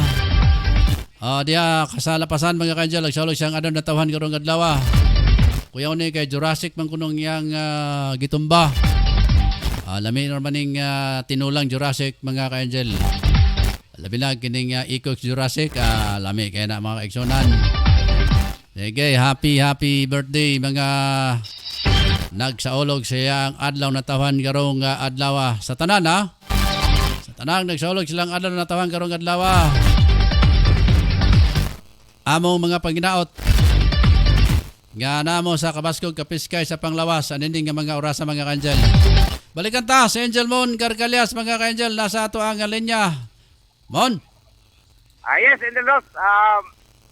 Dia kasalapasan mga ka-Angel nagsulog siyang na tawhan karong adlaw. Kuya ni kay Jurassic man kunong yang gitumba. Lami naman ning tinulang Jurassic mga ka-Angel. Labi na kining Ecox Jurassic lami kay na mga ka-Igsonan. Sige, happy birthday mga nagsaulog siyang adlaw na tawhan karong adlaw sa tanan Sa tanan nagsaulog silang adlaw na tawhan karong adlaw. Among mga panginaot nga namo sa Kabaskog Kapiskay sa Panglawas aninding nga mga oras sa mga ka-Angel. Balikan ta si Angel Mon Garcalyas mga ka-Angel nasa ato ang linya. Mon. Yes, Angel Ross.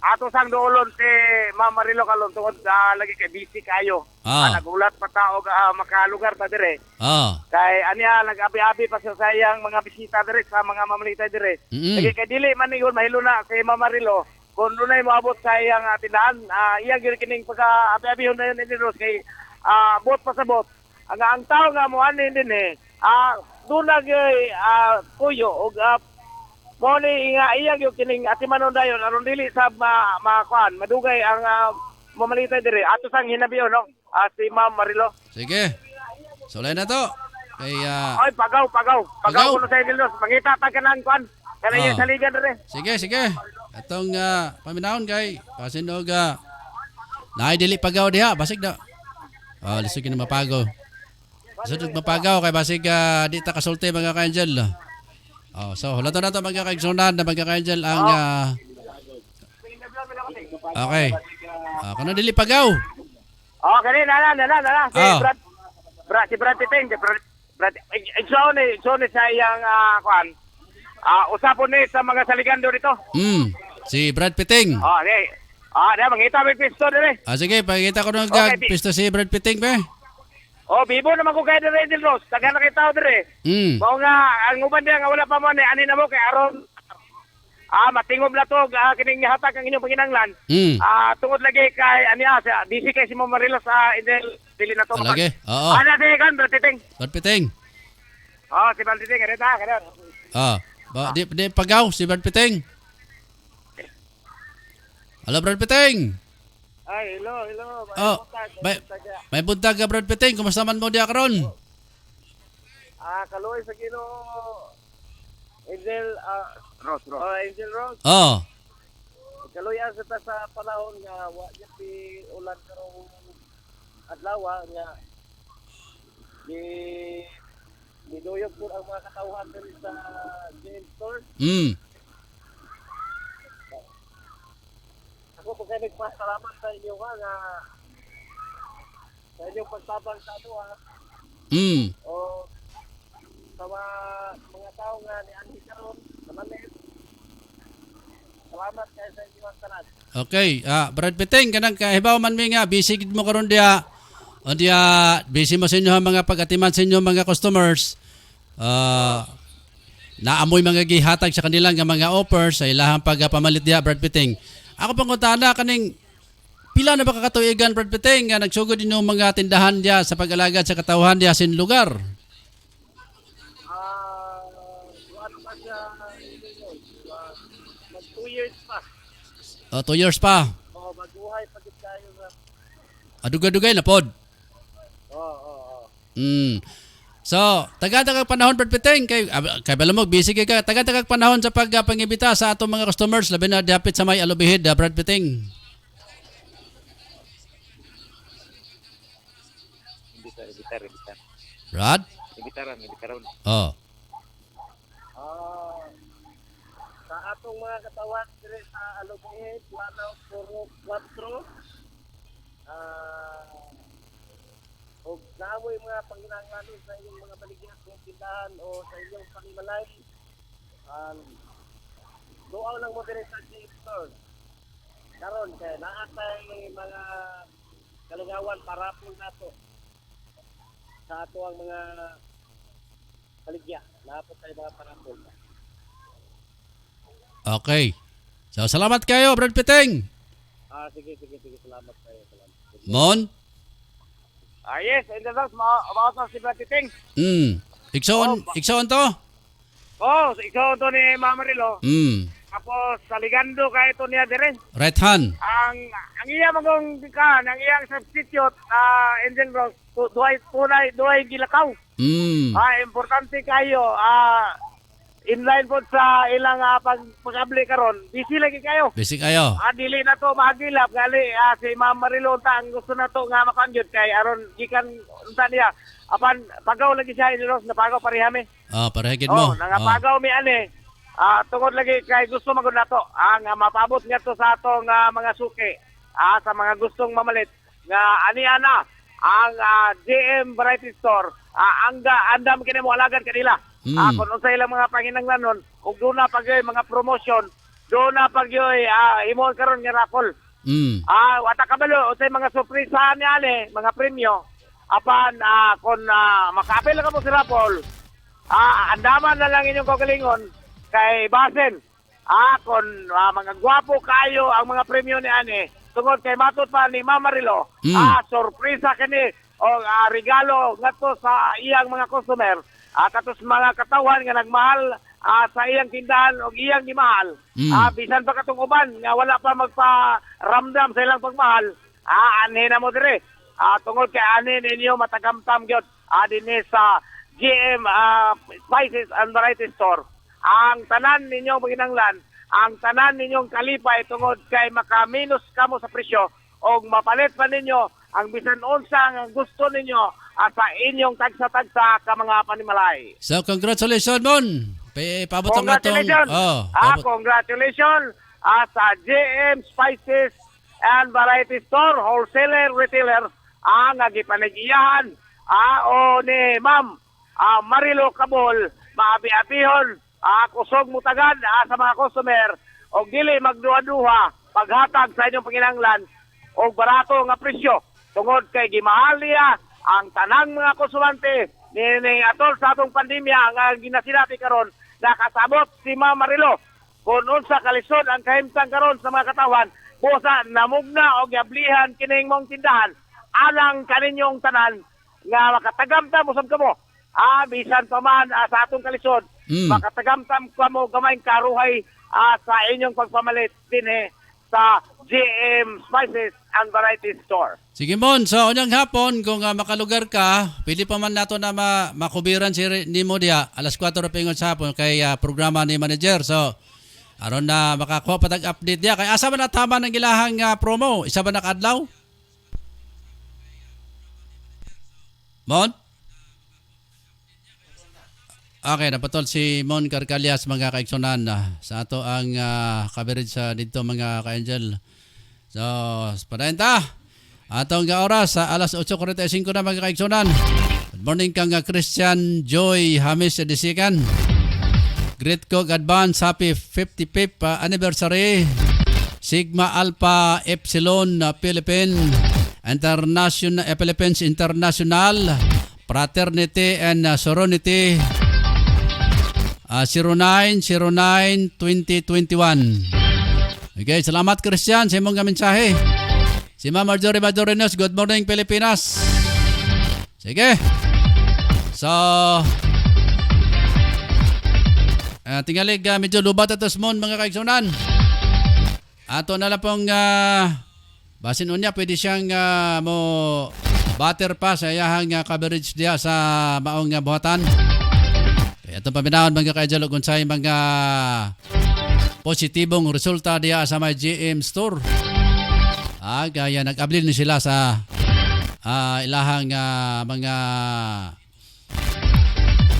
Ato sang doolon si Ma'am Marilo Calon tungod lagi kay busy kayo. Nagulat pa tao makalugar ta dire. Kay anya nag-abi-abi pa sa sayang mga bisita dire sa mga mamalita dire. Lagi kay dili man niyon mahilo na si Ma'am Marilo. Kung dunay moabot sa iyang tindahan, iyang gikining pagka-abi-abi na yun ni Rose kay bot pa sa bot. Ang tao nga mo anin din dunag kuyo og mo ni iyang yung kining atimanon dayon aron dili sa makuan madugay ang mamalita dire ato sang hinabiyon si Ma'am Marilo. Sige. Sulay na to. Kay Oy pagaw kuno sa Dilos mangita ta kanang kuan kanang sa liga dire. Sige. Atong paminahon kay pasinog naay dili pagaw diha basig na. Lisod na mapagaw. Lisod mapagaw kay basig di ta kasulti mga ka-Angel. So hulaton na to mga ka-Igsonan na mga ka-Angel ang okay. Kana dili pagaw. Kanina na. Si Brad Piting, Igsoon sa iyang kuan. Usapon ni sa mga saligando dito. Si Brad Piting. Dia mangita may pisto dire. Sige, pakita ko ng pisto si Brad Piting pe. Bibo naman ko kay dire Angel Ross. Taga nakita dire. Mao nga ang uban dia nga wala pa man ani na mo kay aron matingob na to kining hatag ang inyong panginanglan. Tungod lagi kay aniya sa DC kay si Ma'am Marilo sa Indel dili na to. Lagi. Oo. Ana di kan Brad Piting. Brad Piting. Si Brad Piting kada. Di pagaw si Brad Piting. Hello Brad Piting. Ay, hello. May buntag ka Brad Piting, kumusta man mo diya karon? Kaloy sa Ginoo. Angel Ross. Angel Ross. Kaloy sa panahon nga wa gyud ulan karong adlaw nga giduyog po ang mga katawhan diri sa game store. Ako po kayo nagpasalamat sa inyo nga sa inyong pagtabang sa ato o sa mga tao nga ni Andy karon sa Malit. Salamat kayo sa inyong tanan. Okay, Brad Piting, kanang kahibaw man mi nga busy gid mo karon dia. O dia busy mo sa inyo mga pag-atiman sa inyo mga customers. Naamoy mga gihatag sa kanilang nga mga offers sa ilahang pagpamalit dia, Brad Piting. Ako pang kutana kaning pila na ba kakatuigan, Brad Piting, nga nagsugod ninyo mga tindahan dia sa pag-alagad sa katawhan dia sin lugar? Ano pa siya, 2 years pa. 2 years pa. Maguhay pa din tayo na. Adugay-dugay na pod. Oo. So, taga-tagang panahon, Brad Piting, kay balamog, busy kay ka, taga-tagang panahon sa pagpangibita sa atong mga customers, labi na dapit sa may alubihid, Brad Piting. Ibitar. Brad? Ibitaran. Oh. Sa atong mga katawan dire sa alubihid, Lanao, Puro, 4, o naamoy mga panginahanglan sa inyong mga baligya kung tindahan o sa inyong panimalay, duaw lang mo dire sa game store. Karon kay naatay mga kalingawan para po nato sa ato ang mga baligya. Naapot tayo mga parapol. Okay. So, salamat kayo, Brad Piting. Sige. Salamat kayo. Mon? Yes, in the house, maasas si Brad Piting. Iksaon to? Ikaw to ni Mama Rilo. Tapos, saligando ka ito niya dire. Right hand. Ang iya magong ang iyang substitute, Angel Rose, duay gilakaw. Importante kayo, inline po sa ilang pag-abli karon. Busy lagi kayo. Busy kayo. Dili na to mahagilap gali si Ma'am Marilo ta ang gusto na to nga makanjud kay aron gikan unta niya apan pagaw lagi siya iniros na pagaw parehami. Parehagid mo. Nangapagaw mi ani. Tungod lagi kay gusto magud nato ang mapabot ngadto sa ato nga mga suki sa mga gustong mamalit nga ani ana ang JM Variety Store andam kini mo alagad kanila. Kung sa ilang mga panginanglanon, ug doon na pagyoy mga promotion, doon na pagyoy imol karon nga raffle. Wata kabalo sa mga surpresa niya mga premyo. Apan kung makaapil ka mo sa raffle, andaman na lang inyong kagalingon kay basen. Kung mga gwapo kayo ang mga premyo ni ane, tungod kay matud pa ni Mama Rilo, surpresa kini o regalo ngadto sa iyang mga customer. Katos mga katawan nga nagmahal sa iyang tindahan o iyang gimahal. Bisan pa katong uban nga wala pa magparamdam sa ilang pagmahal. Anhin na mo dire. Tungod kay anin ninyo matagamtam gyud dinhi sa GM Spices and Variety Store. Ang tanan ninyong maginanglan, ang tanan ninyong kalipay tungod kay makaminus kamo sa presyo o mapalit pa ninyo ang bisan unsa nga gusto ninyo sa inyong tagsa-tagsa ka mga panimalay. So, congratulations, Mon. Pabot ang atong... Congratulations sa JM Spices and Variety Store, wholesaler, retailer, ang gipanag-iyahan o ni Ma'am Marilo Cabol, maabi-abihon, kusog mutagad sa mga customer, o dili magduha-duha, paghatag sa inyong panginanglan, o barato nga presyo, tungod kay gimahal niya, ang tanang mga konsulante ni atol sa atong pandemya nga ginasinati karon nakasabot si Ma'am Marilo kung unsa kalisod ang kahimtang karon sa mga katawan busa namugna og yablihan kining mong tindahan alang kaninyong tanan nga makatagamtam usab kamo bisan pa man sa atong kalisod makatagamtam kamo gamayng karuhay sa inyong pagpamalit dinhi sa GM Spices and Variety Store. Sige Mon, so unyang hapon kung makalugar ka, pwede pa man nato na makubiran si nimo dia alas 4 pingon sa hapon kay programa ni manager. So aron na makakuha patag update dia kay asa man natama ng ilahang promo, isa ba nakadlaw? Mon? Okay, napatol si Mon Carcalias mga kaigsunan sa ato ang coverage sa dito mga ka-angel. So, padayanta. Atong oras sa alas 8:45 na mga kaigsunan. Good morning kang Christian Joy Hamis Edisikan. Great Cook Advance Happy 55th anniversary. Sigma Alpha Epsilon Philippines International Fraternity and Sorority 0909-2021. Okay, salamat Christian sa imong mensahe. Si Ma'am Marjorie Madorinos, good morning Pilipinas. Sige. So, tingalig medyo lubat atas mon mga kaigsunan. Ato na lang pong basin unya pwede siyang mo butter pa sa iyahang coverage diya sa maong buhatan. Kaya itong paminahon mga kaigsunan kung sa'y mga positibong resulta diya sa may GM store. Kaya nag-ablil ni sila sa ilahang mga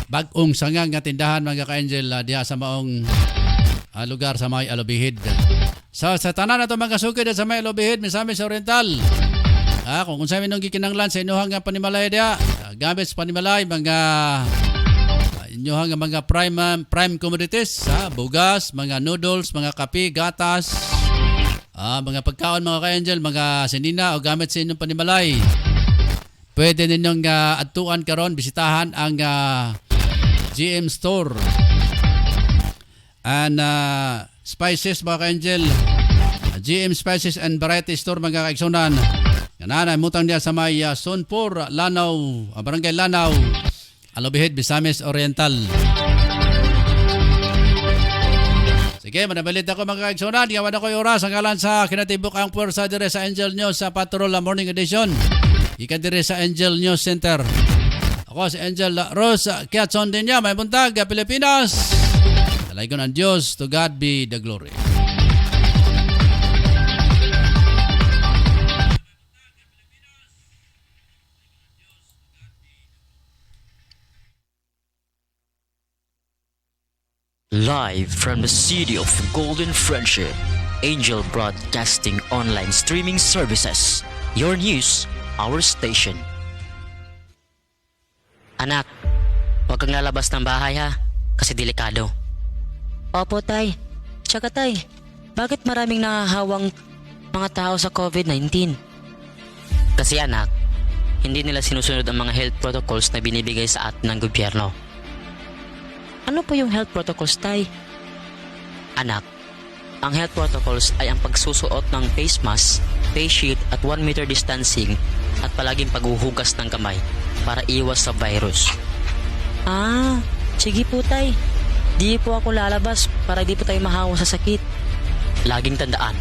bagong sangang nga tindahan mga ka-angel diha sa maong lugar sa may Alobihid. So sa tanan na ito mga sukid sa may Alobihid, Misamis Oriental. Kung sa minong gikinanglan sa inyong panimalay diha, gamit sa panimalay mga inyong mga prime commodities, bugas, mga noodles, mga kape, gatas, mga pagkaon mga ka-angel, mga sinina o gamit sa inyong panimalay. Pwede ninyong atuan karon, bisitahan ang GM Store and Spices mga ka-angel. GM Spices and Variety Store mga kaigsunan. Ganana mutang diya sa may Sonpor, Lanao, Barangay Lanao, Alobihid, Misamis Oriental. Sige, manabalit ako mga kaigsunan. Gawan ako yung oras ang kalan sa kinatibok ang puwersa dire sa Angel News sa Patrol Morning Edition. Ika dire sa Angel News Center. Ako si Angel Rose Kiatson din niya. May buntag, Pilipinas. Dalaygon ang Diyos. To God be the glory. Live from the city of Golden Friendship, Angel Broadcasting Online Streaming Services. Your news, our station. Anak, huwag kang lalabas ng bahay ha, kasi delikado. Opo tay, tsaka tay, bakit maraming nahahawang mga tao sa COVID-19? Kasi anak, hindi nila sinusunod ang mga health protocols na binibigay sa atin ng gobyerno. Ano po yung health protocols tay? Anak, ang health protocols ay ang pagsusuot ng face mask, face shield at 1 meter distancing at palaging paghuhugas ng kamay para iwas sa virus. Sige po tay. Di po ako lalabas para di po tayo mahawa sa sakit. Laging tandaan,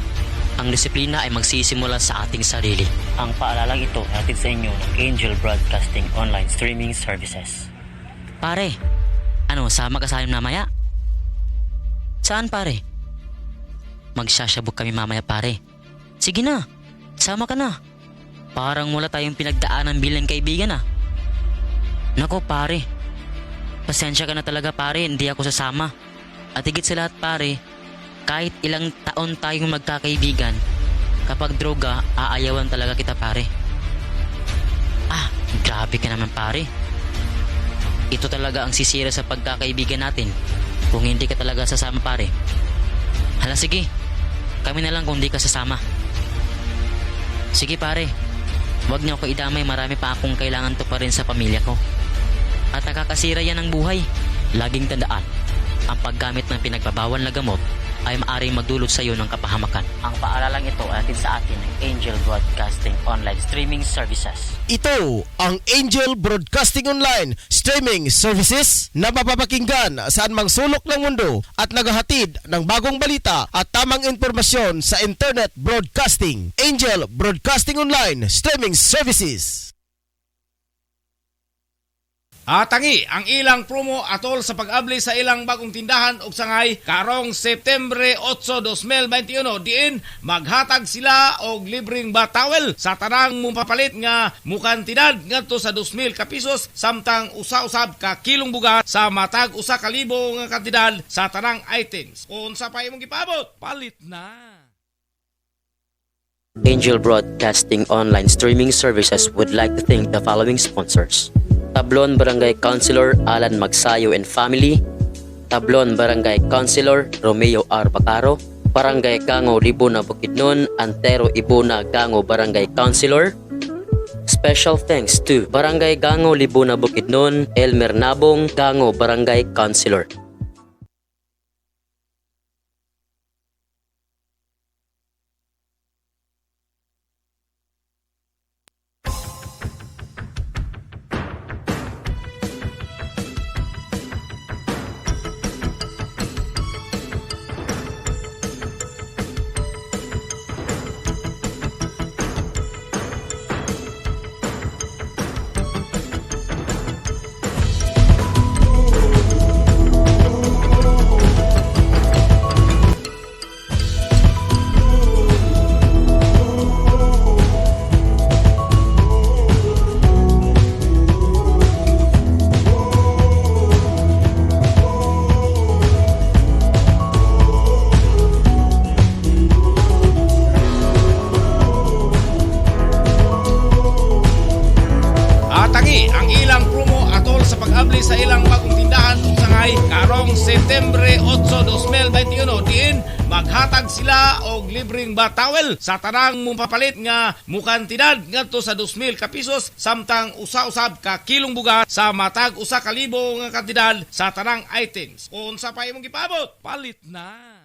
ang disiplina ay magsisimula sa ating sarili. Ang paalalang ito ay hatid sa inyo ng Angel Broadcasting Online Streaming Services. Pare, sama ka sa amin mamaya? Saan pare? Magsasyabog kami mamaya pare. Sige na, sama ka na. Parang wala tayong pinagdaanan bilang kaibigan Nako pare, pasensya ka na talaga pare, hindi ako sasama. At higit sa lahat pare, kahit ilang taon tayong magkakaibigan, kapag droga, aayawan talaga kita pare. Grabe ka naman pare. Ito talaga ang sisira sa pagkakaibigan natin kung hindi ka talaga sasama pare. Hala sige, kami na lang kung hindi ka sasama. Sige pare, wag niyo ako idamay, marami pa akong kailangan to pa rin sa pamilya ko. At nakakasira yan ng buhay. Laging tandaan, ang paggamit ng pinagbabawal na gamot ay maaaring magdulot sa iyo ng kapahamakan. Ang paaralang ito ay atin sa atin ng Angel Broadcasting Online Streaming Services. Ito ang Angel Broadcasting Online Streaming Services na mapapakinggan saan mang sulok ng mundo at naghahatid ng bagong balita at tamang impormasyon sa Internet Broadcasting. Angel Broadcasting Online Streaming Services. Atangi ang ilang promo atol sa pag-abli sa ilang bagong tindahan ug sangay karong Septembre 8, 2021 diin maghatag sila og libreng batawel sa tanang mupapalit nga mukantidad ngadto sa 2,000 ka pesos samtang usa-usab ka kilong bugas sa matag usa ka libo nga kantidad sa tanang items. Unsa pa imong gipabot? Palit na. Angel Broadcasting Online Streaming Services would like to thank the following sponsors. Tablon Barangay Councilor Alan Magsayo and Family, Tablon Barangay Councilor Romeo R. Bacaro, Barangay Gango Libuna Bukidnon, Antero Ibuna Gango Barangay Councilor. Special thanks to Barangay Gango Libuna Bukidnon, Elmer Nabong Gango Barangay Councilor. sa ilang bagong tindahan ug sangay karong Septembre 8, 2021 diin maghatag sila og libreng batawel sa tanang mupapalit nga mukantidad ngadto sa 2,000 ka pesos samtang usa-usab ka kilong bugas sa matag usa ka libo nga kantidad sa tanang items. Unsa pa imong gipabot? Palit na.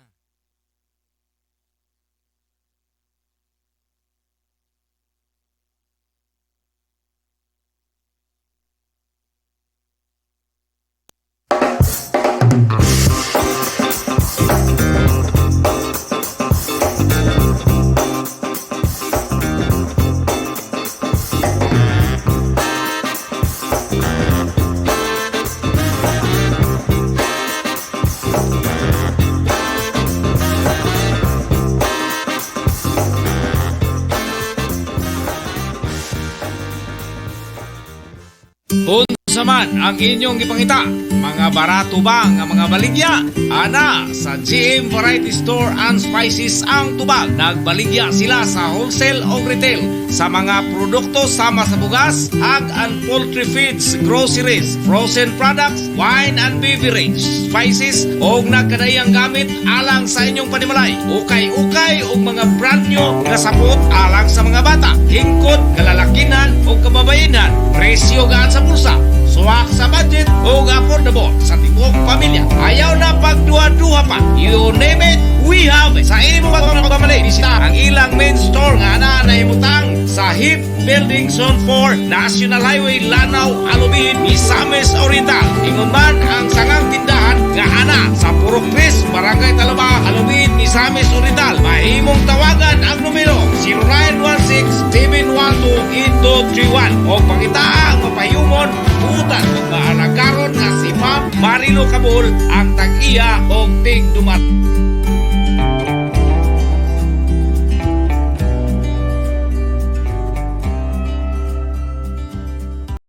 Unsa man ang inyong gipangita? Mga barato ba nga mga baligya? Ana, sa GM Variety Store and Spices ang tubag. Nagbaligya sila sa wholesale o retail sa mga produkto sama sa bugas, egg and poultry feeds, groceries, frozen products, wine and beverage, spices o nagkadayang gamit alang sa inyong panimalay. Ukay-ukay o mga brand new nga sapot alang sa mga bata, hingkod, kalalakinan o kababayenan. Presyo gaan sa bulsa, suwak sa budget o affordable sa tibok pamilya. Ayaw na pagduha-duha pa. You name it, we have it. Sa imo ba kung nakapamalay, bisita ang ilang main store nga na naimutang sa HIP Building Zone 4, National Highway, Lanao, Alubin, Misamis Oriental. Ingon man ang sangang tindahan nga ana sa Purok 3, Barangay Talaba, Alubin, Misamis Oriental. Mahimong tawagan ang numero 0916-712-8231 o pangitaang mapayumon utan ug maanagaron nga si Ma'am Marilo Cabul ang tag-iya og tig dumat.